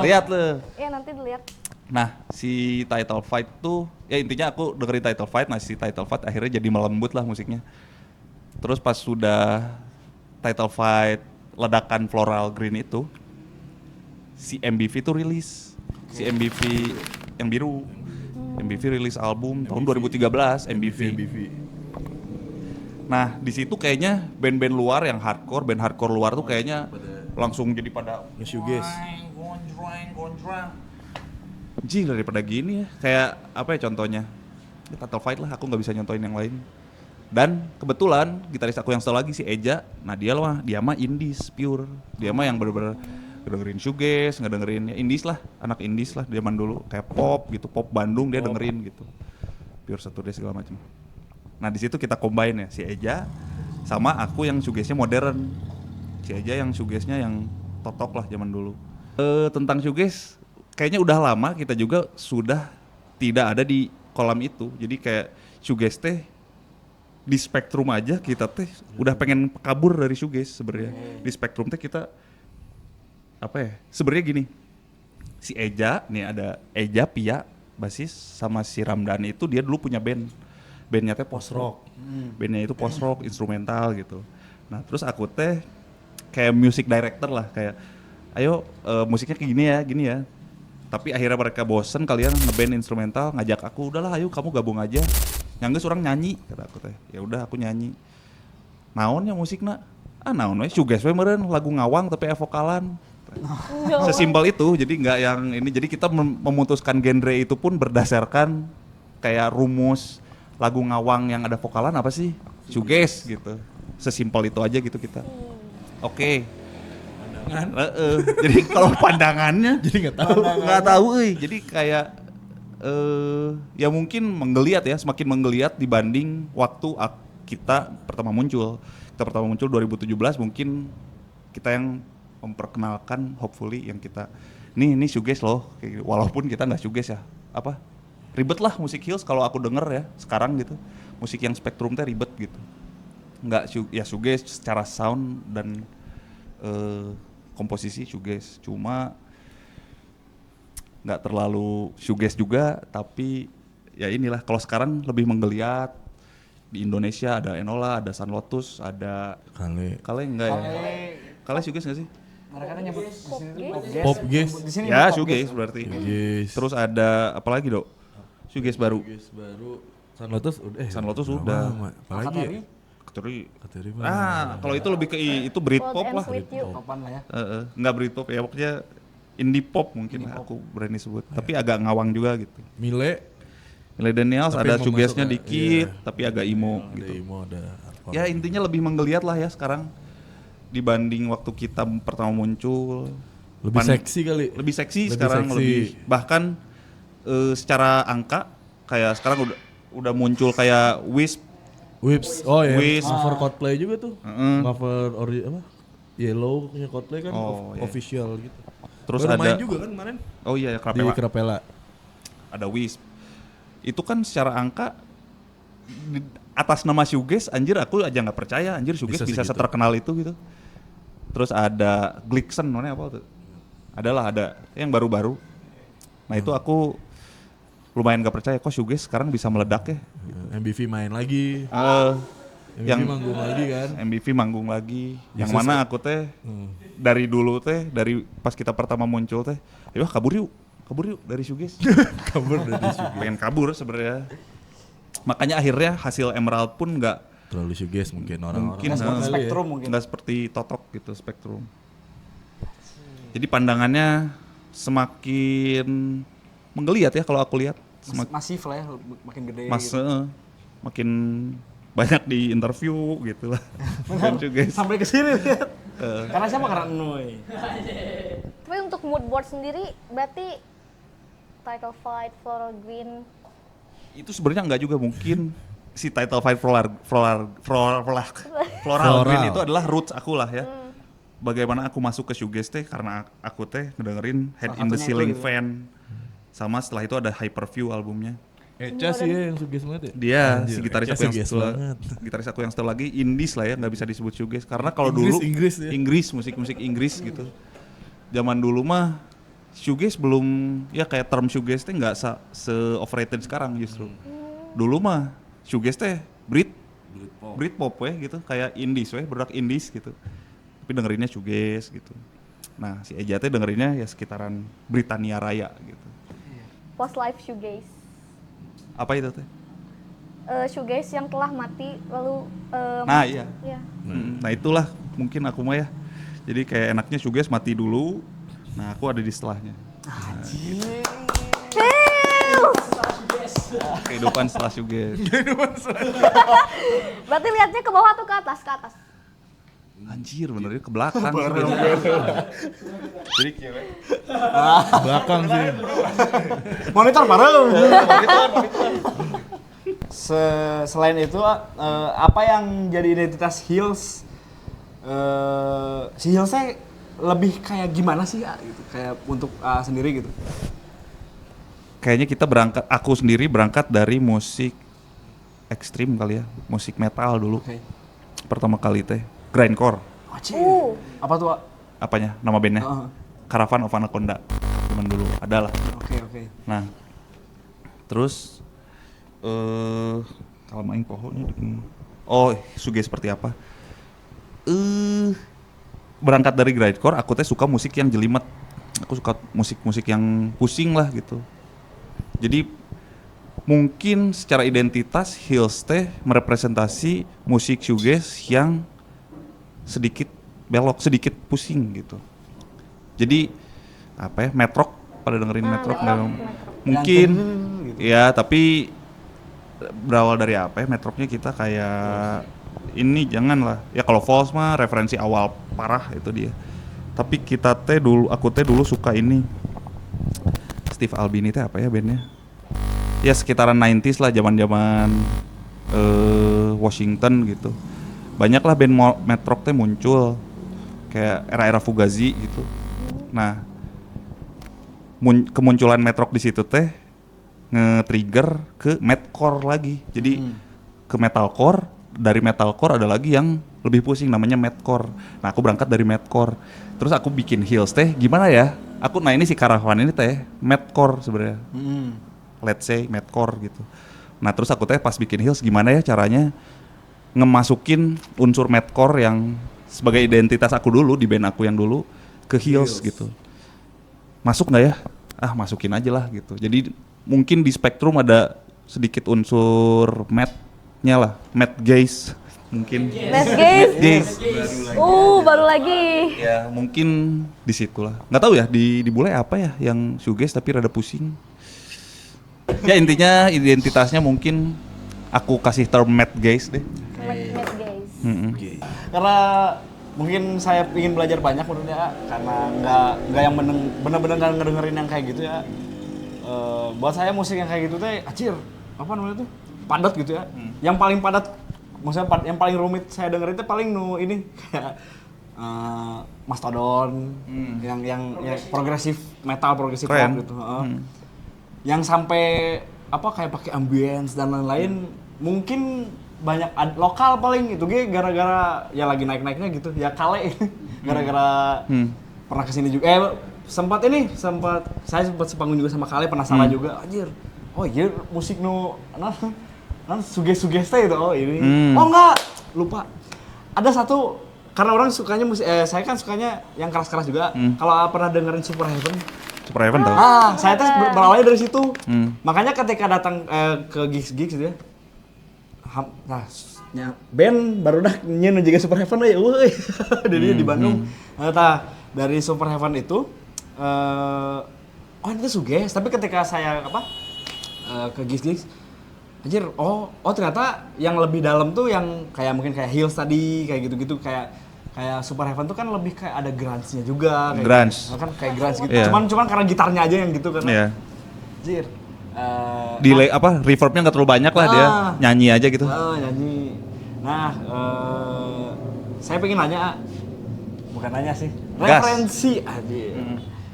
Lihat loh. Iya nanti dilihat. Nah, si Title Fight tuh, ya intinya aku dengerin Title Fight, nah si Title Fight akhirnya jadi melembut lah musiknya. Terus pas sudah Title Fight ledakan Floral Green itu, si MBV tuh rilis. Si MBV yang biru. MBV rilis album tahun 2013, MBV. Nah, di situ kayaknya band-band luar yang hardcore, band hardcore luar tuh kayaknya langsung jadi pada Nge-shoegaze. Anjing daripada gini ya. Kayak apa ya contohnya? Ya, Title Fight lah, aku nggak bisa nyontoin yang lain. Dan kebetulan gitaris aku yang satu lagi si Eja, nah dia mah indies pure. Dia mah yang bener-bener ngedengerin shoegaze, ngedengerin ya indies lah, anak indies lah zaman dulu. Kayak pop gitu, pop Bandung dia dengerin gitu. Pure Saturday segala macam. Nah di situ kita combine ya, si Eja sama aku yang shoegaze-nya modern. Si Eja yang shoegaze-nya yang totok lah zaman dulu. Tentang shoegaze, kayaknya udah lama kita juga sudah tidak ada di kolam itu. Jadi kayak shoegaze teh di spektrum aja kita teh udah pengen kabur dari shoegaze sebenarnya. Di spektrum teh kita apa ya? Sebenarnya gini. Si Eja, nih ada Eja Pia, basis sama si Ramdhani itu dia dulu punya band. Bandnya teh post rock. Bandnya itu post rock instrumental gitu. Nah, terus aku teh kayak music director lah, kayak ayo musiknya kayak gini ya. Tapi akhirnya mereka bosen kalian ngeband instrumental, ngajak aku, udahlah ayo kamu gabung aja. Yang orang nyanyi, kata aku teh. Ya udah aku nyanyi. Naonnya musikna? Naon we shoegaze we meureun, lagu ngawang tapi vokalan. Sesimpel itu, jadi nggak yang ini. Jadi kita memutuskan genre itu pun berdasarkan kayak rumus lagu ngawang yang ada vokalan apa sih? Shoegaze gitu. Sesimpel itu aja gitu kita. Oke. Jadi kalau pandangannya Jadi nggak tahu jadi kayak ya mungkin menggeliat ya, semakin menggeliat dibanding waktu kita pertama muncul. Kita pertama muncul 2017, mungkin kita yang memperkenalkan hopefully yang kita ini shoegaze loh, kayak gitu. Walaupun kita nggak shoegaze ya, apa ribet lah musik Hills kalau aku denger ya sekarang gitu, musik yang spektrum teh ribet gitu, nggak ya shoegaze secara sound dan komposisi shoegaze, cuma nggak terlalu shoegaze juga, tapi ya inilah kalau sekarang lebih menggeliat. Di Indonesia ada Enola, ada Sun Lotus, ada Kale enggak ya? Kale shoegaze nggak sih? Mereka kan nyebut di sini Pop gaze. Di sini Ya pop shoegaze berarti. Shoegaze. Terus ada apa lagi Dok? Shoegaze baru. Shoegaze baru. Sun Lotus udah. Sun Lotus udah. Apalagi ya? Kateri. Kalau itu lebih ke itu Britpop Cold and lah. Sweet You. Kapan lah ya? Enggak Britpop ya, pokoknya indie pop mungkin lah aku berani sebut. Tapi agak ngawang juga gitu. Millennials Tapi ada mau shoegaze-nya masuk, dikit, iya. tapi agak emo Ada gitu. emo, ada hardcore. Ya intinya lebih menggeliat lah ya sekarang dibanding waktu kita pertama muncul. Lebih seksi kali. Lebih seksi Lebih sekarang, seksi. lebih bahkan secara angka kayak sekarang udah muncul kayak Wisp. Whips. Oh ya, Whips. cover Coldplay juga tuh. Heeh. Cover apa? Yellow punya Coldplay kan iya. official gitu. Terus Baru ada main juga kan kemarin Oh iya, di Krapela. Krapela. Ada Wisp. Itu kan secara angka di atas nama shoegaze anjir aku aja nggak percaya anjir shoegaze bisa segitu. seterkenal itu gitu. Terus ada Glixen mana apa tuh? Ada yang baru-baru. Nah itu aku lumayan gak percaya kok shoegaze sekarang bisa meledak ya. MBV main lagi. MBV yang manggung lagi kan. MBV manggung lagi. Yang Bisa mana aku teh dari dulu teh dari pas kita pertama muncul teh, ayo kabur yuk dari shoegaze. Kabur dari shoegaze. Pengen kabur sebenarnya. Makanya akhirnya hasil Emerald pun nggak Terlalu shoegaze mungkin orang-orang. mungkin Nggak seperti kali ya. spektrum mungkin. nggak seperti Totok gitu spektrum. Jadi pandangannya semakin menggeliat ya kalau aku lihat. Masif lah ya, makin gede Mas, gitu. makin banyak di interview gitu lah. Dan juga Sampai ke sini lihat. Karena siapa? Karena Nuy. Tapi untuk mood board sendiri berarti title fight, floral green. itu sebenarnya enggak juga, mungkin si title fight floral green itu adalah roots aku lah ya. Bagaimana aku masuk ke shoegaze teh karena aku teh ngedengerin Head in the satunya Ceiling itu ya. Fan. Sama setelah itu ada Hyperview albumnya. Eca sih ya yang suges banget ya? Dia Anjir, si gitaris Eca aku yang suges setelah banget. gitaris aku yang setelah lagi indies lah ya, nggak bisa disebut shoegaze karena kalau Inggris, dulu Inggris ya. Inggris musik Inggris gitu. Zaman dulu mah shoegaze belum ya kayak term shoegaze teh nggak se overrated sekarang justru. Dulu mah shoegaze teh Britpop ya gitu, kayak indies weh, produk indies gitu. Tapi dengerinnya shoegaze gitu. Nah, si Eja teh dengerinnya ya sekitaran Britania Raya gitu. Post life shoegaze. Apa itu teh? Shoegaze yang telah mati lalu Nah, iya. ya. Nah, itulah mungkin aku mah ya. Jadi kayak enaknya shoegaze mati dulu. Nah, aku ada di setelahnya. Kehidupan setelah shoegaze. Berarti lihatnya ke bawah atau ke atas? Ke atas. Anjir, benernya ke belakang. Jadi kira Belakang sih. Monitor bareng. Selain itu apa yang jadi identitas Hills? Si Hillsnya lebih kayak gimana sih ya, gitu? Kayak untuk sendiri gitu. kayaknya aku sendiri berangkat dari musik ekstrim kali ya, musik metal dulu. Oke. Pertama kali teh grindcore. Apa tuh, Wak? Apanya? Nama bandnya? Heeh. Caravan of Anaconda. Zaman dulu ada lah. Oke. Nah, terus kalau main pohonnya suge seperti apa? Berangkat dari grindcore, aku teh suka musik yang jelimet. Aku suka musik-musik yang pusing lah gitu. Jadi mungkin secara identitas Hills teh merepresentasi musik shoegaze yang sedikit belok, sedikit pusing gitu. Jadi apa ya, metrok, pada dengerin metrok nggak? Mungkin Gitu. ya, tapi berawal dari apa ya, metroknya kita kayak ini janganlah ya, kalau Falls mah referensi awal parah itu dia. Tapi aku teh dulu suka ini Steve Albini teh apa ya bandnya? Ya sekitaran 90s lah, zaman-zaman Washington gitu. Banyak lah band metrok teh muncul kayak era-era Fugazi gitu. Nah, kemunculan metrok di situ teh nge-trigger ke metalcore lagi. Jadi ke metalcore, dari metalcore ada lagi yang lebih pusing namanya madcore. Nah, aku berangkat dari madcore. Terus aku bikin Hills teh gimana ya? Ini si Caravan ini teh madcore sebenarnya. Let's say madcore gitu. Nah, terus aku teh pas bikin Hills gimana ya caranya ngemasukin unsur madcore yang sebagai identitas aku dulu di band aku yang dulu ke Hills gitu. Masuk nggak ya? Masukin aja lah gitu. Jadi mungkin di spektrum ada sedikit unsur madnya lah, mad gaze mungkin. Let's gaze. Gaze. Baru lagi. Ya mungkin di situlah. Nggak tahu ya di bule apa ya yang shoegaze tapi rada pusing. Ya intinya identitasnya mungkin aku kasih term mad gaze deh. Let's gaze. Karena mungkin saya ingin belajar banyak menurutnya, karena nggak yang bener-bener nggak ngedengerin yang kayak gitu ya. Buat saya musik yang kayak gitu teh acir, apa namanya tuh, padat gitu ya. Yang paling padat, maksudnya yang paling rumit saya dengerin itu paling ini kayak Mastodon, yang progresif metal, progresif rock gitu. Yang sampai apa kayak pakai ambience dan lain-lain, mungkin banyak lokal paling itu gara-gara ya lagi naik-naiknya gitu ya, Kale gara-gara pernah kesini juga sempat saya sempat sepanggung juga sama Kale, penasaran juga anjir, oh iya musik suges itu, oh ini oh enggak, lupa ada satu, karena orang sukanya musik, saya kan sukanya yang keras-keras juga. Kalau pernah dengerin Super Heaven tau. saya tuh berawalnya dari situ. Makanya ketika datang ke gigs gitu ya, band baru dah nyen juga Super Heaven ya, woi. Jadi di Bandung. dari Super Heaven itu oh itu Suges, tapi ketika saya ke Gis anjir, oh ternyata yang lebih dalam tuh yang kayak mungkin kayak Hills tadi, kayak gitu-gitu, kayak Super Heaven tuh kan lebih kayak ada grunge-nya juga kayak Grunge. gitu. Kan kayak grunge gitu. Yeah. Cuman karena gitarnya aja yang gitu kan. Iya. Anjir. Delay reverbnya nggak terlalu banyak lah dia, nyanyi aja gitu. Nyanyi. Nah, saya pengen nanya, bukan nanya sih, Gas. referensi aja.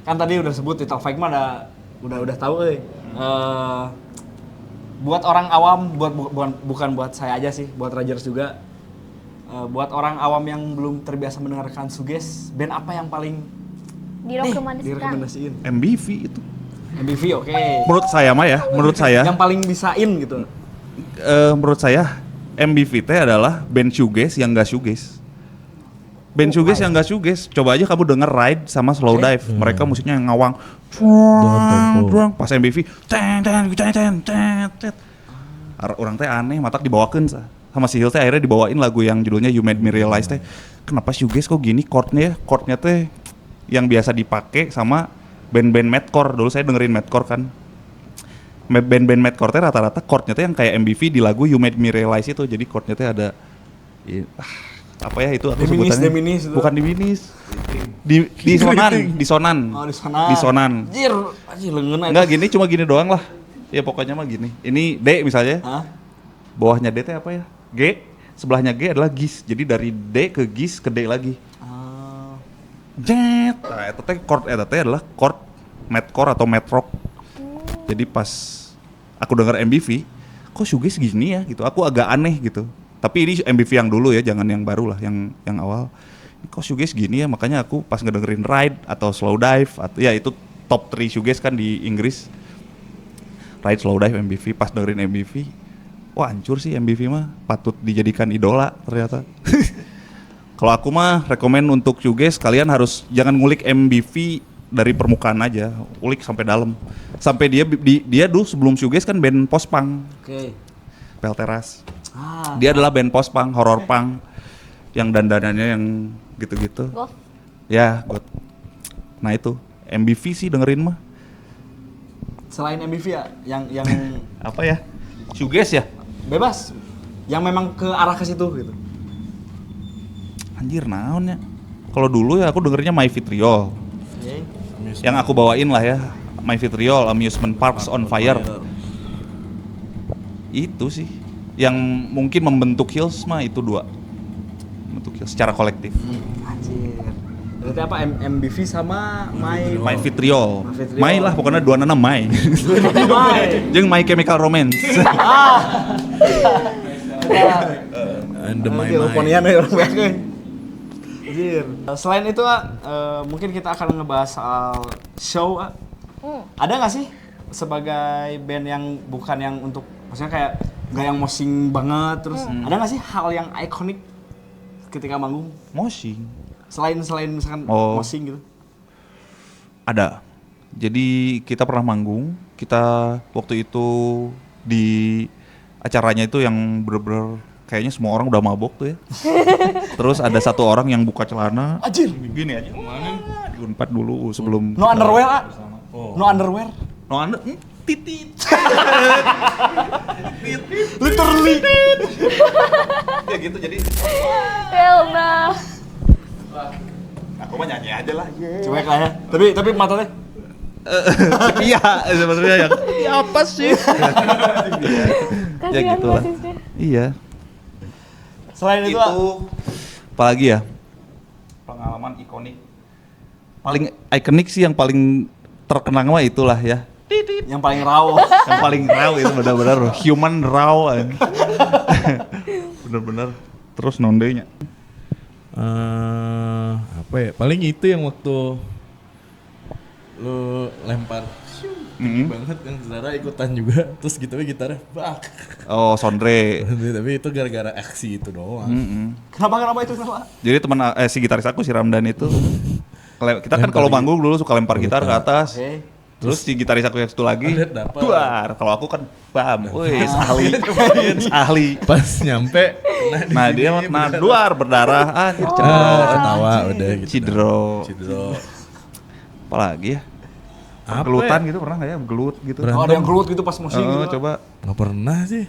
Kan tadi udah sebut di Top 5 mah udah tahu buat orang awam, bukan buat saya aja sih, buat Rogers juga. Buat orang awam yang belum terbiasa mendengarkan Suges, band apa yang paling direkomendasiin? MBV itu. MBV oke. Menurut saya Yang paling bisain gitu. menurut saya MBV teh adalah band shoegaze yang enggak shoegaze. Band shoegaze yang enggak shoegaze. Coba aja kamu denger Ride sama Slow Dive. Mereka musiknya yang ngawang. Druang pas MBV orang teh aneh, matak dibawakeun sama si Hills teh akhirnya dibawain lagu yang judulnya You Made Me Realize teh. Kenapa shoegaze kok gini chordnya teh yang biasa dipakai sama band-band metalcore. Dulu saya dengerin metalcore kan. Band-band metalcore teh rata-rata chordnya teh yang kayak MBV di lagu You Made Me Realize itu. Jadi chordnya teh ada apa ya itu aku sebutannya? Diminis itu. Bukan diminis. Disonan. Oh, disonan. Disonan. Anjir leungeun aja. Enggak gini, cuma gini doang lah. Ya pokoknya mah gini. Ini D misalnya. Hah? Bawahnya D teh apa ya? G, sebelahnya G adalah Gis. Jadi dari D ke Gis ke D lagi. Jet. Nah, itu teh chord adalah chord metalcore atau metrock. Jadi pas aku dengar MBV, kok shoegaze gini ya gitu. Aku agak aneh gitu. Tapi ini MBV yang dulu ya, jangan yang baru lah, yang awal. Kok shoegaze gini ya, makanya aku pas ngedengerin Ride atau Slow Dive atau ya itu top 3 shoegaze kan di Inggris. Ride, Slow Dive, MBV, pas dengerin MBV, wah hancur sih MBV mah, patut dijadikan idola ternyata. Kalau aku mah rekomen untuk shoegaze kalian harus jangan ngulik MBV dari permukaan aja, ulik sampai dalam. Sampai dia dulu sebelum shoegaze kan band post-punk. Oke. Pelteras. Dia adalah band post-punk, horror punk yang dandanannya yang gitu-gitu. Goth. Ya, goth. Nah itu MBV sih dengerin mah. Selain MBV ya, yang Apa ya? Shoegaze ya? bebas, yang memang ke arah ke situ gitu. Anjir naon ya. Kalau dulu ya aku dengerinnya My Vitriol. Oke. Yang aku bawain lah ya. My Vitriol, Amusement Parks on Fire. Itu sih. Yang mungkin membentuk Hills mah itu dua. Membentuk Hills secara kolektif. Anjir. Berarti apa MBV sama My Vitriol. My Vitriol. My lah pokoknya dua nana My. Jeung My Chemical Romance. And the my Ponian ya orang banyak. Anjir. Selain itu mungkin kita akan ngebahas soal show. Ada nggak sih sebagai band yang bukan yang untuk maksudnya kayak nggak yang moshing banget terus ada nggak sih hal yang ikonik ketika manggung Moshing. selain misalkan Oh. moshing gitu? Ada. Jadi kita pernah manggung, kita waktu itu di acaranya itu yang bener-bener kayaknya semua orang udah mabok tuh ya. Terus ada satu orang yang buka celana. Anjir. Gini aja. Di Unpad dulu sebelum No underwear, ah? No underwear. No under titit. Literally. Ya gitu jadi Hell no. aku mah nyanyi aja lah. Cuek lah ya. Tapi matanya Iya, sebenarnya yang "Iya, apa sih? Ya Kasihan gitu lah. basisnya. Iya. selain itu, Apalagi ya? Pengalaman ikonik. Paling ikonik sih yang paling terkenang mah itulah ya. yang paling raw. Yang paling raw itu benar-benar human raw. Bener-bener. Terus nondenya. Apa ya? Paling itu yang waktu lu lempar tinggi banget yang saudara ikutan juga terus gitu gitarnya bak. Oh, Sondre. Tapi itu gara-gara aksi itu doang. Kenapa itu kenapa? Jadi teman si gitaris aku si Ramdan itu kita kan kalau manggung dulu suka lempar gitar ke atas. Oke. Terus si gitaris aku yang satu lagi, Adet dapet. duar. Kalau aku kan bam, wih, ahli. Pas nyampe, Nah dia duar berdarah, ketawa udah gitu. Cidro. Apalagi ya? Apa Gelutan ya? gitu pernah nggak ya? Gelut gitu. Berantem. Oh, ada yang gelut gitu pas musim gitu. Coba. Nggak pernah sih.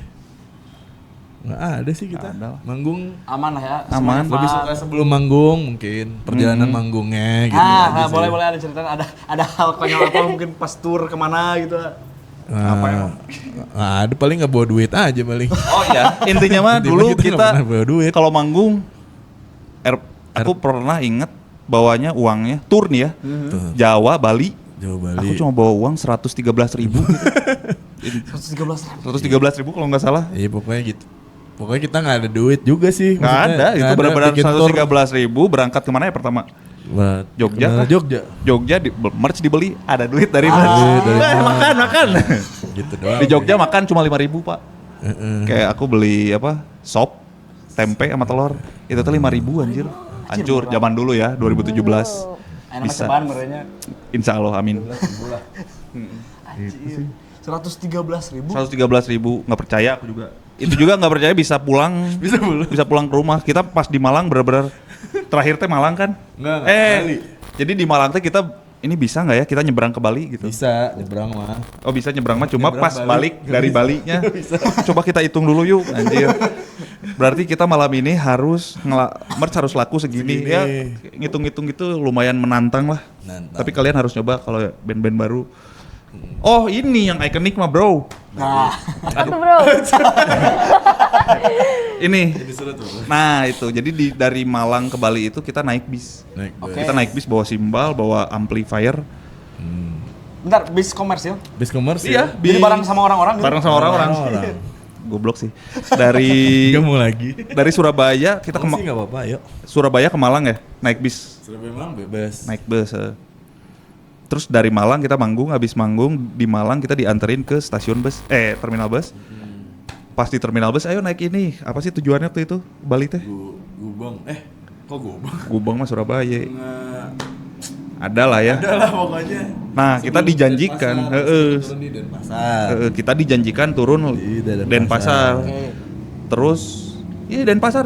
Nggak ada sih kita. Ada lah. Manggung Aman lah ya. Aman. semuanya lebih fun. suka sebelum manggung mungkin perjalanan manggungnya gitu. aja sih. Boleh ada cerita ada hal konyol apa mungkin pas tour kemana gitu. Apa emang? Ada paling nggak bawa duit aja paling. Oh iya, intinya mah Intinya dulu kita nggak kita pernah bawa duit. kalau manggung, aku pernah inget bawanya uangnya tour nih ya, Tuh, Jawa, Bali. Jawa Aku Bali. cuma bawa uang 113.000. 113.000 kalau nggak salah. Iya pokoknya gitu. Pokoknya kita nggak ada duit juga sih. Nggak Maksudnya ada, itu nggak benar-benar bikin tour 113.000 berangkat kemana ya pertama? buat Jogja kenal kah? Jogja. Jogja merch dibeli, ada duit dari Duit dari makan. gitu doang. Di Jogja makan cuma 5.000 Pak. Heeh. Kayak aku beli apa? Sop, tempe sama telur. Itu tuh 5.000 anjir. Hancur zaman dulu ya, 2017. Enak Bisa. cobaan merenya. Insya Allah, amin. Anjir. 113.000. 113.000, nggak percaya aku juga. Itu juga nggak percaya bisa pulang ke rumah. Kita pas di Malang bener-bener terakhir teh Malang kan? Nggak, Bali. Jadi di Malang teh kita ini bisa nggak ya kita nyebrang ke Bali gitu? Bisa nyebrang mah. Oh bisa nyebrang mah cuma Nyebrang pas balik. balik dari Balinya. Coba kita hitung dulu yuk, anjir. Berarti kita malam ini harus merch harus laku segini. Segini. Ya. Ngitung-ngitung gitu lumayan menantang lah. Nantang. Tapi kalian harus coba kalau band-band baru. Oh ini yang ikonik mah bro. Nah, Apa tuh bro? Ini. Disuruh tuh. Nah itu, jadi dari Malang ke Bali itu kita naik bis. Naik Oke. bus. Kita naik bis bawa simbal, bawa amplifier. bentar bis komersil. Bis komersil. Iya, Jadi bareng sama orang-orang gitu. bareng sama orang-orang. Goblok sih. Dari Gak mau lagi. dari Surabaya kita ke Sih nggak apa-apa, yuk. Surabaya ke Malang ya, naik bis. Surabaya Malang bebas. Naik bus. Terus dari Malang kita manggung, habis manggung di Malang kita dianterin ke stasiun bus, terminal bus. Pas di terminal bus, ayo naik ini. Apa sih tujuannya waktu itu? Bali teh? Gubang. Kok Gubang? Gubang mah Surabaya. Ada lah ya. Ada lah pokoknya. Nah, kita dijanjikan, Turun di Denpasar. kita dijanjikan turun Di Denpasar. Oke. Terus iya Denpasar.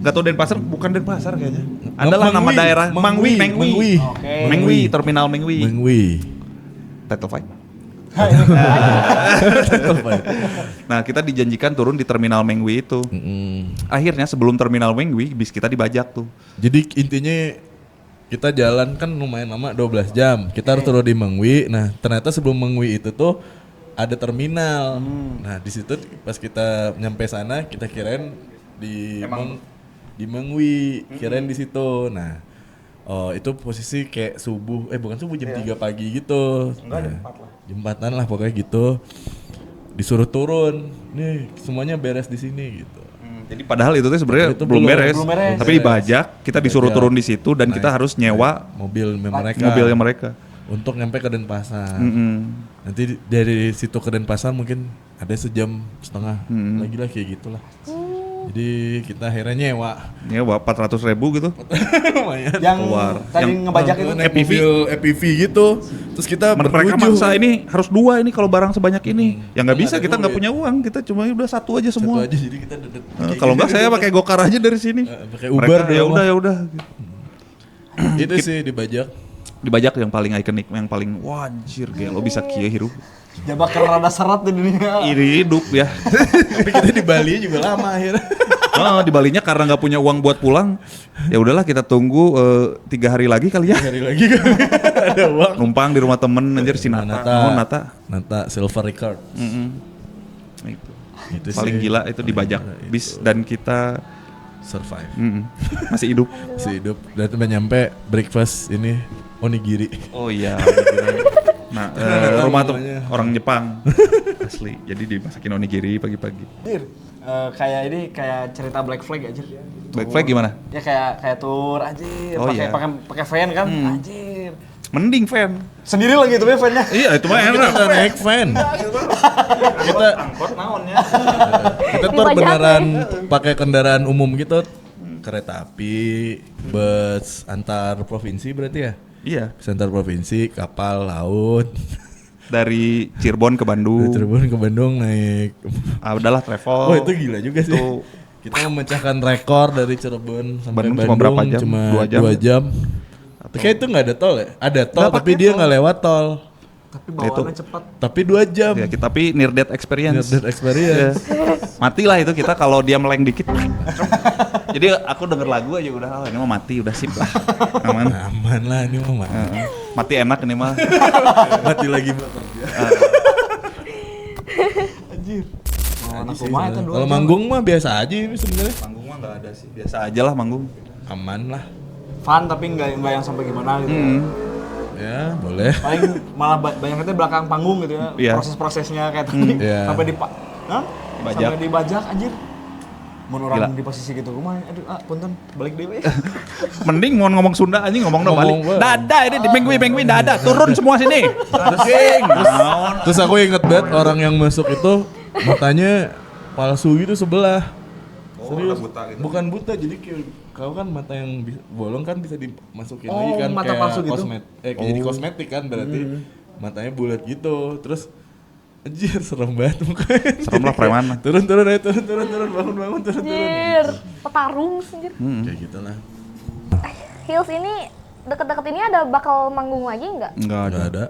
Gak tau Denpasar, bukan Denpasar kayaknya. Adalah nama Mengwi. daerah Mengwi. Oke. Mengwi, terminal Mengwi. Mengwi. Title fight. Nah, kita dijanjikan turun di terminal Mengwi itu. Akhirnya sebelum terminal Mengwi, bis kita dibajak tuh. Jadi intinya kita jalan kan lumayan lama 12 jam. Kita harus turun di Mengwi. Nah, ternyata sebelum Mengwi itu tuh ada terminal. Nah, di situ pas kita nyampe sana kita kirain di di Mengwi, kirain di situ. Nah, oh itu posisi kayak subuh, bukan subuh jam 3 pagi gitu. Enggak, jam 4 lah pokoknya gitu. Disuruh turun. Nih, semuanya beres di sini gitu. Jadi padahal itu tuh sebenarnya Itu belum beres, belum beres. tapi dibajak, kita disuruh Dibajak. turun di situ dan kita harus nyewa Mobilnya mereka. mobilnya mereka. Untuk nyampe ke Denpasar. Mm-mm. Nanti dari situ ke Denpasar mungkin ada sejam setengah lagi lah kayak gitulah. Jadi kita akhirnya nyewa. Nyewa 400.000 gitu. Lumayan. Yang Keluar. tadi Yang- ngebajak itu. Naik EPV. mobil EPV gitu. Terus kita Mereka bertujuh. maksa ini harus 2 ini kalau barang sebanyak ini. Ya nggak bisa, Nggak ada kita nggak duit. punya uang, kita cuma udah satu aja Satu semua. aja jadi kita Kalau nggak saya pakai gokar aja dari sini. pakai Uber Mereka, ya doang. udah ya udah. Itu sih dibajak. Dibajak yang paling ikonik, yang paling wah anjir gelo bisa kieu hirup. Jabak rada serat di dunia. Iri hidup ya. Tapi kita di Bali juga lama akhirnya. Oh, di Balinya karena nggak punya uang buat pulang, ya udahlah kita tunggu 3 hari lagi kali ya. Hari lagi kan ada uang. Numpang di rumah temen anjir si Nata. Oh, Nata. Nata Silver Record. Itu. Itu Paling sih. gila itu dibajak bis dan kita Survive. masih hidup. Masih hidup. Dan udah nyampe breakfast ini onigiri. Oh iya. Nah, rumah tuh orang Jepang asli. Jadi dimasakin onigiri pagi-pagi. Dir, kayak ini kayak cerita Black Flag aja. Black Flag gimana? Ya kayak tour anjir, Oh, pakai iya. pakai van kan, anjir. Mending fan. Sendiri lagi tuh ya van-nya. Iya, itu mah Kita enak. nggak naik van. kita Angkot naonnya. kita tuh Dibajak beneran pakai kendaraan umum gitu. Kereta api, bus antar provinsi berarti ya? Iya. Bus antar provinsi, kapal laut. Dari Cirebon ke Dari Bandung. Cirebon ke Bandung naik. Udahlah travel. Oh itu gila juga sih. Itu Kita memecahkan rekor dari Cirebon sampai Bandung Bandung, cuma berapa jam? Cuma 2 jam? 2 jam. Tapi kayak itu nggak ada tol ya? Ada tol Nggak tapi pakai dia tol. nggak lewat tol. Tapi bawaannya cepat. Tapi 2 jam. ya, tapi near death experience. Near death experience. Matilah itu kita kalau dia meleng dikit. Jadi aku denger lagu aja udah, oh, ini mah mati, udah sip lah. Aman. Aman lah ini mah. Heeh. Mati enak ini mah. Mati lagi motor. Anjir. Oh, anak Sih, rumah itu dua kalau jam. manggung mah biasa aja ini sebenarnya. Manggung mah nggak ada sih, biasa aja lah manggung. Aman lah. Fun tapi nggak yang sampai gimana gitu. Ya, boleh. Paling malah banyak itu belakang panggung gitu ya. Iya. Proses-prosesnya kayak tadi Iya. sampai Dibajak. sampai dibajak anjir. Mun Gila. orang di posisi gitu kumaha aduh punten balik dewe. Mending mau ngomong Sunda anjing ngomong dong balik. Ngomong, Dada ini di penguin dada turun semua sini. Terus aku inget banget orang yang masuk itu matanya palsu gitu sebelah. Serius. Bukan buta, jadi kayak kau kan mata yang bolong kan bisa dimasukin Oh, lagi kan mata kayak palsu gitu? jadi kosmetik kan berarti matanya bulat gitu. Terus anjir serem banget mukanya. Serem lah preman. turun bangun turun. Anjir, petarung anjir. Kayak gitu lah. Hills ini deket-deket ini ada bakal manggung lagi nggak? Enggak ada. Gak ada.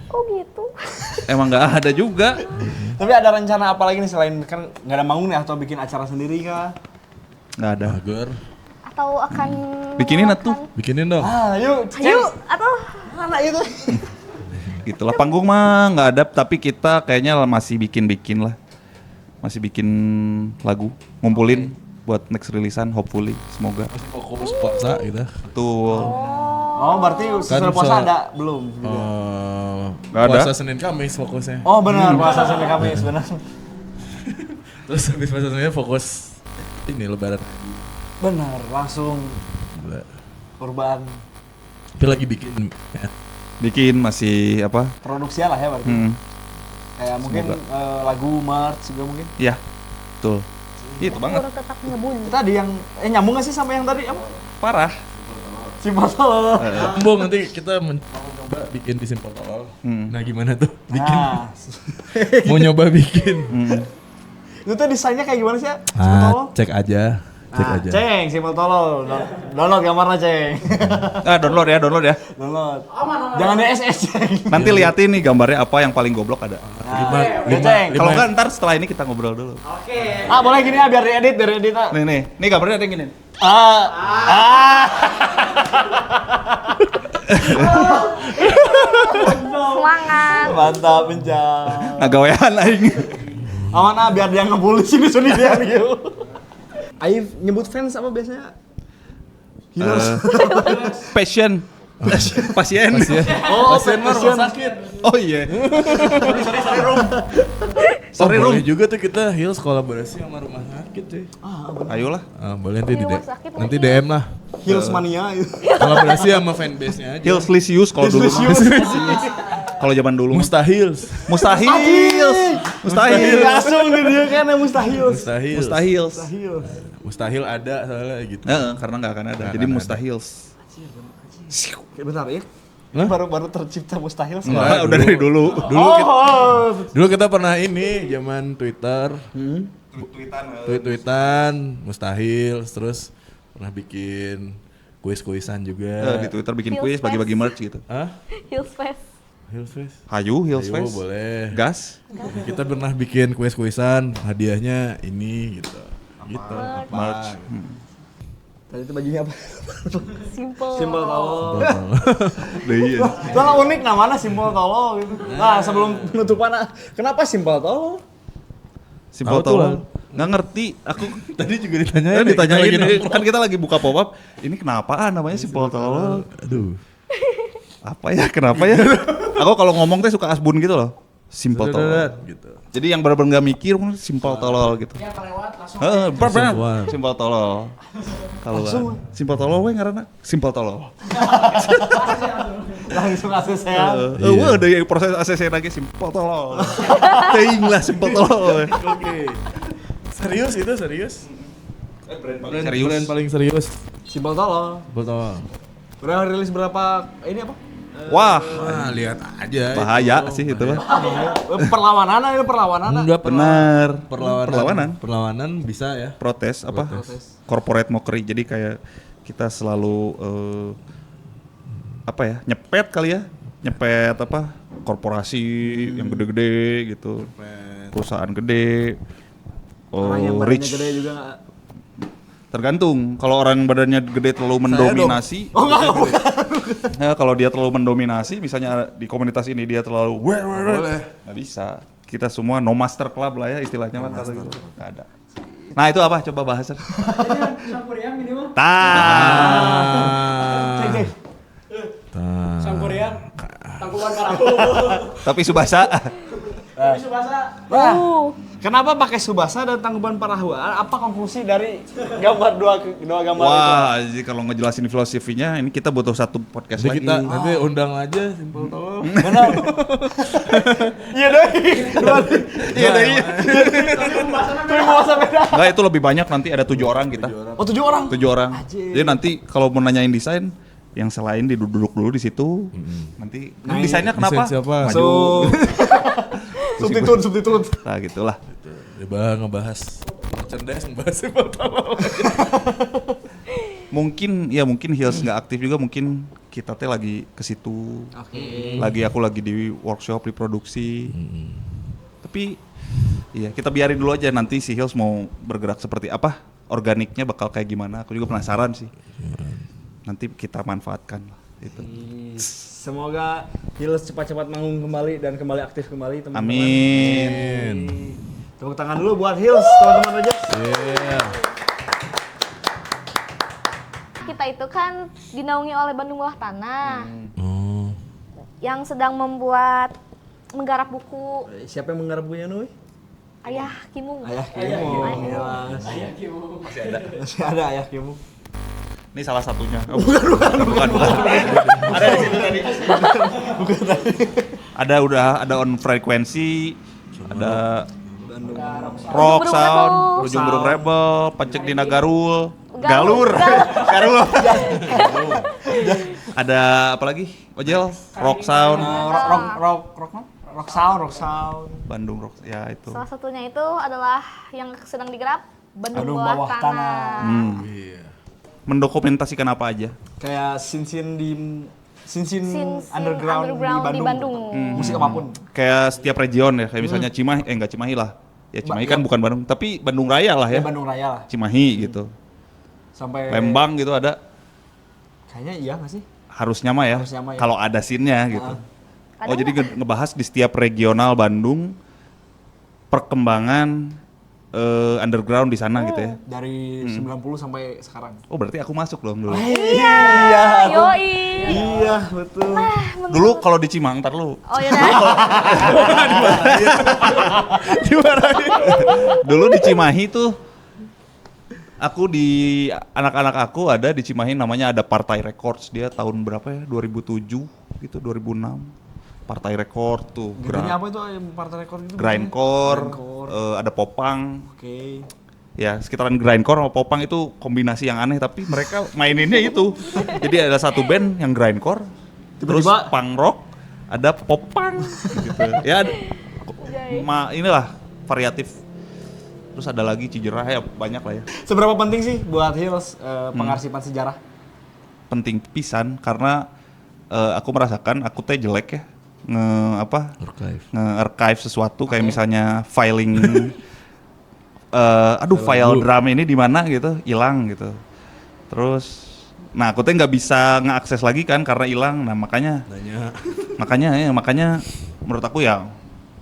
Oh gitu. Emang nggak ada juga. Tapi ada rencana apa lagi nih selain kan nggak ada manggung nih atau bikin acara sendiri kah? Nggak ada. Agar Atau akan Bikinin atuh. bikinin dong. Ayo, Ayo, atau mana itu? Gitulah panggung mah nggak ada, tapi kita kayaknya masih bikin lah. Masih bikin lagu, ngumpulin buat next rilisan hopefully, semoga. Fokus puasa gitu. Tuh. Oh, berarti sesudah puasa so- ada belum? Nggak ada. Puasa Senin Kamis fokusnya. Oh, benar, puasa Senin Kamis benar. Terus habis puasa Senin fokus ini lebaran. Benar, langsung Gila. kurban Tapi lagi bikin ya. Bikin masih apa? produksi lah ya berarti. Kayak mungkin lagu merch juga mungkin. Iya. Betul. Itu banget. kurang tetap ngebunyi. Tadi yang nyambung gak sih sama yang tadi apa? Parah. Simpel tolol. Bung nanti kita mencoba bikin di Simple Tolol. Nah gimana tuh? Bikin. Nah, Mau nyoba bikin. itu tuh desainnya kayak gimana sih ya? Simpel tolol. Cek aja. Cek Nah, aja. Ceng, simpel tolol. Download gambarnya, Ceng. Download ya. Download. Jangan di SS, Ceng. Nanti liatin nih gambarnya apa yang paling goblok ada. Nah, ya, Ceng. Kalau nggak ntar setelah ini kita ngobrol dulu. Ah, boleh gini ya biar diedit ah. Nih gambarnya ada yang gini. Semangat. Mantap, Bencang. Ngagawean aing. Aman biar dia ngebully sini dia gitu. Aif nyebut fans apa biasanya? Healers. Pasien. Pasien. Oh, Pasien mah rumah sakit. Oh iya. Sorry Boleh Rum. juga tuh kita Hills kolaborasi sama rumah sakit cuy. Ayolah. Boleh nanti Rumah sakit nanti lagi. DM lah. Heels mania itu. Kolaborasi sama fanbase-nya aja. Hills Lisius kalau dulu. Kalau zaman dulu. Mustahil. Mustahil. Mustahil. Langsung nih dia kan yang mustahil. Mustahil. Mustahil. Mustahil. Mustahil ada soalnya gitu. Karena nggak akan ada. Nggak Jadi akan mustahil. Bentar ya. Hah? Baru tercipta mustahil. Enggak, udah dari dulu. Dulu kita pernah ini zaman Twitter. Tweet-tweetan mustahil, terus pernah bikin kuis-kuisan juga. Di Twitter bikin Hills kuis, Fest. bagi-bagi merch gitu. Hah? Hills Fest. Hills Fest. Hayu, Hills Ayo, Fest. boleh. Gas. Kita pernah bikin kuis-kuisan, hadiahnya ini gitu. Gitu. Merch. Tadi itu bajunya apa? Simple. Simpel tolol. Iya. Soalnya unik namanya simpel tolol gitu. Nah, sebelum penutupan kenapa simpel tolol? Simpel Tahu tuh lah. tolol. Nggak ngerti. Aku Tadi juga ditanyain. ditanyain kita lagi kan kita lagi buka pop up. Ini kenapa namanya simpel tolol? Aduh. Apa ya? Kenapa ya? Aku kalau ngomong teh suka asbun gitu loh. Simpel tolol. Gitu. Jadi yang benar-benar nggak mikir, simpel tolol gitu. Ya kelewat langsung. Bener. keluar. Simpel tolol. Kalau simpel tolol we ngaranna simpel tolol. Langsung akses saya. Wah, ada yang proses ACC lagi simpel tolol. Teuing lah simpel tolol. Oke. Serius itu serius? Serius. Brand paling serius. Simpel tolol. Betul. Udah rilis berapa ini apa? Wah, lihat aja. bahaya sih itu mah. Perlawanan itu perlawanan. Enggak Benar. Perlawanan bisa ya. Protes apa? Corporate mockery. Jadi kayak kita selalu apa ya? Nyepet kali ya. Nyepet apa? Korporasi yang gede-gede gitu. Perusahaan gede. Orang yang badannya Rich. gede juga nggak. Tergantung. Kalau orang badannya gede terlalu mendominasi. Ya, kalau dia terlalu mendominasi, misalnya di komunitas ini dia terlalu nggak bisa. Kita semua no master club lah ya istilahnya kan kata gitu. Nggak ada. Nah itu apa? Coba bahas. Sampuriang minimal. Sampuriang. Tangkuban Parahu. Tapi Subasa. Tapi Subasa. Kenapa pakai Subasa dan Tangkuban Parahu? Apa konklusi dari gambar dua gambar itu? Wah, jadi kalau ngejelasin filosofinya ini kita butuh satu podcast Jadi lagi. kita nanti undang aja Simple Talk. Benar. Iya deh. Iya deh. Pembahasan beda. Enggak, itu lebih banyak nanti ada 7 orang kita. Oh 7 orang. 7 orang. Jadi nanti kalau mau nanyain desain yang selain duduk dulu di situ. Nanti Nah, desainnya kenapa? desain siapa? Maju. Subtitut. Nah, gitulah. Coba ngebahas merchandise, ngebahas Simple Talk. Mungkin Hills nggak aktif juga, mungkin kita teh lagi ke situ. Oke. Aku lagi di workshop, di produksi. Tapi iya, kita biarin dulu aja nanti si Hills mau bergerak seperti apa, organiknya bakal kayak gimana. Aku juga penasaran sih. Nanti kita manfaatkan lah itu. Semoga Hills cepat-cepat manggung kembali dan kembali aktif kembali teman-teman. Amin. Tepuk tangan dulu buat Hills teman-teman aja. Kita itu kan dinaungi oleh Bandung Bawah Tanah yang sedang menggarap buku Siapa yang menggarap bukunya Nuy? Ayah Kimung. Ayah Kimu. Ayah Kimu. Masih ada Ayah Kimu. Ini salah satunya. Oh, bukan. Ada di situ tadi. Ada on frekuensi, ada Rock Ujung Berung Sound, Rebel. Ujung Berung Rebel, Pancek Dina Garul. Galur. Ada apa lagi? Ojel, Rock Sound, Rock Sound. Bandung Rock, ya itu. Salah satunya itu adalah yang sedang digarap Bandung Bandung Bawah Bawah Tanah. Iya. Mendokumentasikan apa aja? Kayak scene Scene underground di Bandung. Musik apapun. Kayak setiap region ya, kayak misalnya Cimahi, enggak Cimahi lah. Ya Cimahi kan bukan Bandung, tapi Bandung Raya lah ya. Ya Bandung Raya lah. Cimahi gitu. Sampai Lembang gitu ada. Kayaknya iya nggak sih? Harusnya mah ya. Harusnya mah ya. Kalau ada scene-nya gitu. Ada Oh jadi ngebahas di setiap regional Bandung perkembangan underground di sana gitu ya. Dari 90 sampai sekarang. Oh berarti aku masuk dong dulu. Iya. Yoi. Iya, betul. Dulu kalau di Cimang, ntar lu. Oh ya udah. Dulu di Cimahi tuh aku di anak-anak aku ada di Cimahi namanya ada Partai Records. Dia tahun berapa ya? 2007 gitu, 2006. Partai Record tuh. Genrenya apa itu partai rekor gitu? Grindcore, Grindcore. ada Popang. Oke. Ya sekitaran grindcore sama popang itu kombinasi yang aneh tapi mereka maininnya itu. Jadi ada satu band yang grindcore, terus Tiba-tiba- punk rock, ada popang gitu. Ya inilah variatif. Terus ada lagi Cijerah ya banyak lah ya. Seberapa penting sih buat Hills pengarsipan sejarah? Penting pisan karena aku merasakan aku teh jelek ya nge-archive sesuatu kayak misalnya filing file drum ini di mana gitu hilang gitu. Terus nah aku teh nggak bisa ngeakses lagi kan karena hilang. Nah makanya menurut aku ya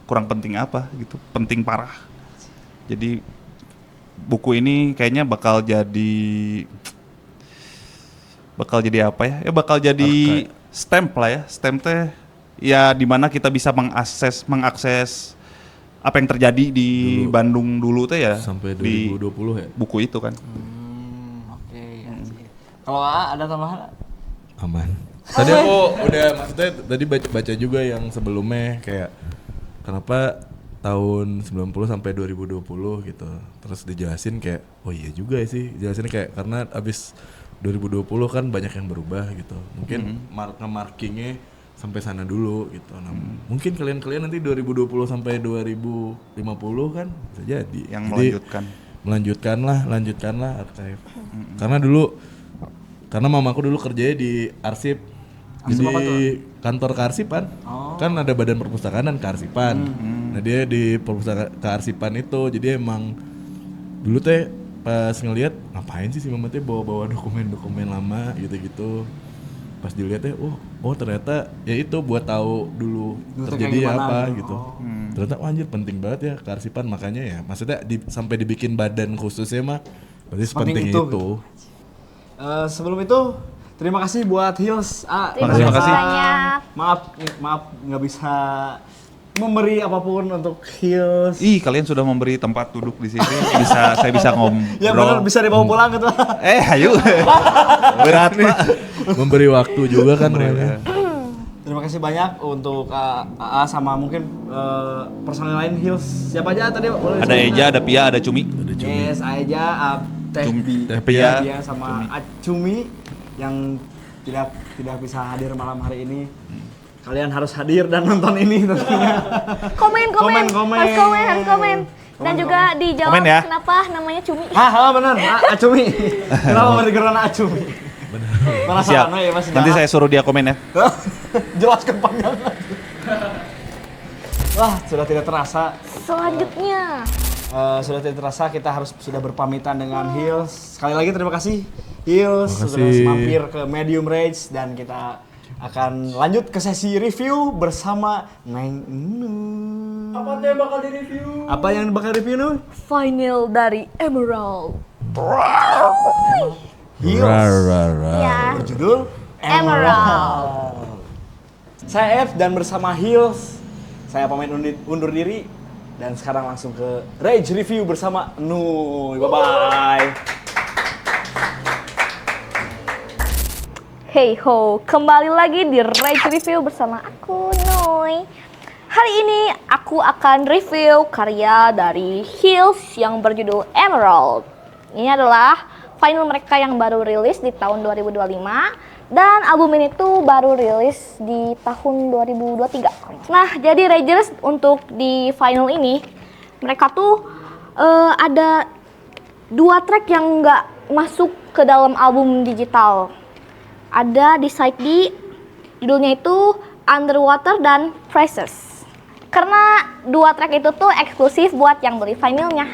kurang penting apa gitu, penting parah. Jadi buku ini kayaknya bakal jadi apa ya? Ya bakal jadi stamp lah ya. Stamp teh ya di mana kita bisa mengakses apa yang terjadi di Bandung dulu teh ya Sampai di 2020 ya? buku itu kan. Oke. Kalau ada tambahan? Aman. Tadi aku udah maksudnya tadi baca juga yang sebelumnya kayak kenapa tahun 90 sampai 2020 gitu. Terus dijelasin kayak oh iya juga sih. Jelasin kayak karena abis 2020 kan banyak yang berubah gitu. Mungkin nge-markingnya sampai sana dulu gitu. Nah, mungkin kalian nanti 2020 sampai 2050 kan bisa jadi. Yang Jadi, lanjutkanlah archive. Karena mamaku dulu kerjanya di arsip. Jadi kantor kearsipan. Kan ada badan perpustakaan dan kearsipan. Nah, dia di kearsipan itu. Jadi emang dulu teh pas ngelihat ngapain sih si mama teh bawa-bawa dokumen-dokumen lama gitu-gitu. Pas dilihat teh oh ternyata ya itu buat tahu dulu terjadi apa gitu. Ternyata anjir penting banget ya kearsipan, makanya ya maksudnya sampai dibikin badan khususnya mah berarti sepenting itu. Sebelum itu terima kasih buat Hills. Terima kasih banyak. Maaf nggak bisa memberi apapun untuk Hills. Ih, kalian sudah memberi tempat duduk di sini. Saya bisa ngobrol. Ya benar, bisa dibawa pulang gitu. Ayo. Berat nih. Memberi waktu juga kan mereka. Terima kasih banyak untuk AA sama mungkin personel lain Hills. Siapa aja tadi? Boleh Ada Eja, ada Pia, ada Cumi. Yes, Eja, Teh Pia, Pia sama Cumi yang tidak bisa hadir malam hari ini. Kalian harus hadir dan nonton ini tentunya. Komen. Harus komen. Dan juga dijawab Komen ya. kenapa namanya Cumi. Benar, Acumi. Kenapa bergerak Acumi? Siap. Nanti saya suruh dia komen ya. Jelaskan panjang. Wah, sudah tidak terasa. Selanjutnya. Sudah tidak terasa kita sudah berpamitan dengan Hills. Sekali lagi terima kasih Hills sudah mampir ke Medium Rage dan kita akan lanjut ke sesi review bersama Neng Enu. Apa tuh yang bakal di-review? Apa yang bakal review Nu? Final dari Emerald. Hills. Ya. Berjudul Emerald. Saya F dan bersama Hills saya pamit undur diri dan sekarang langsung ke Rage review bersama Nu. Bye bye. Hey ho, kembali lagi di Rage Review bersama aku, Noi. Hari ini aku akan review karya dari Hills yang berjudul Emerald. Ini adalah final mereka yang baru rilis di tahun 2025 dan album ini tuh baru rilis di tahun 2023. Nah, jadi Ragers untuk di final ini mereka tuh ada 2 track yang nggak masuk ke dalam album digital. Ada di side D, judulnya itu Underwater dan Phrases. Karena 2 track itu tuh eksklusif buat yang beli vinylnya.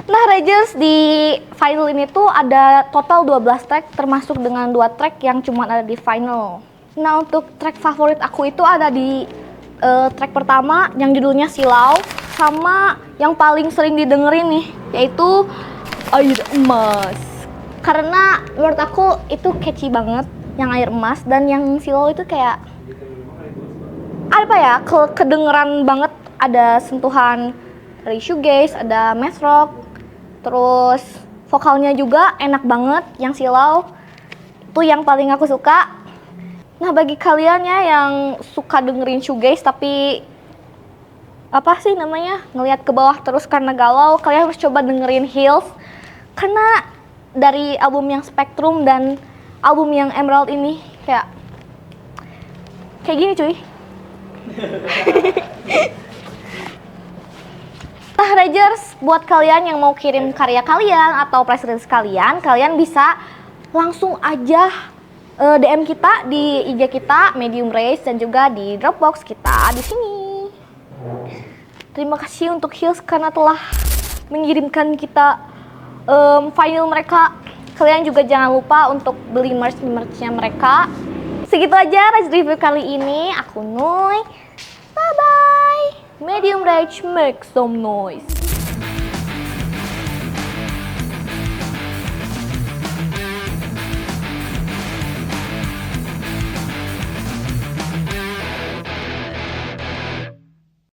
Nah, Ragers di vinyl ini tuh ada total 12 track termasuk dengan 2 track yang cuma ada di vinyl. Nah, untuk track favorit aku itu ada di track pertama yang judulnya Silau sama yang paling sering didengerin nih yaitu Air Emas. Karena menurut aku itu catchy banget yang Air Emas dan yang Silau itu kayak apa ya, kedengeran banget, ada sentuhan dari shoegaze, ada math rock, terus vokalnya juga enak banget yang Silau. Itu yang paling aku suka. Nah, bagi kalian ya yang suka dengerin shoegaze tapi apa sih namanya, ngelihat ke bawah terus karena galau, kalian harus coba dengerin Hills. Karena dari album yang Spectrum dan album yang Emerald ini kayak gini cuy. Nah, Ragers, buat kalian yang mau kirim karya kalian atau press release kalian bisa langsung aja DM kita di IG kita Medium Rage dan juga di Dropbox kita di sini. Terima kasih untuk Hills karena telah mengirimkan kita vinyl mereka. Kalian juga jangan lupa untuk beli merch-nya mereka. Segitu aja Rage Review kali ini. Aku Noi. Bye-bye. Medium Rage, make some noise.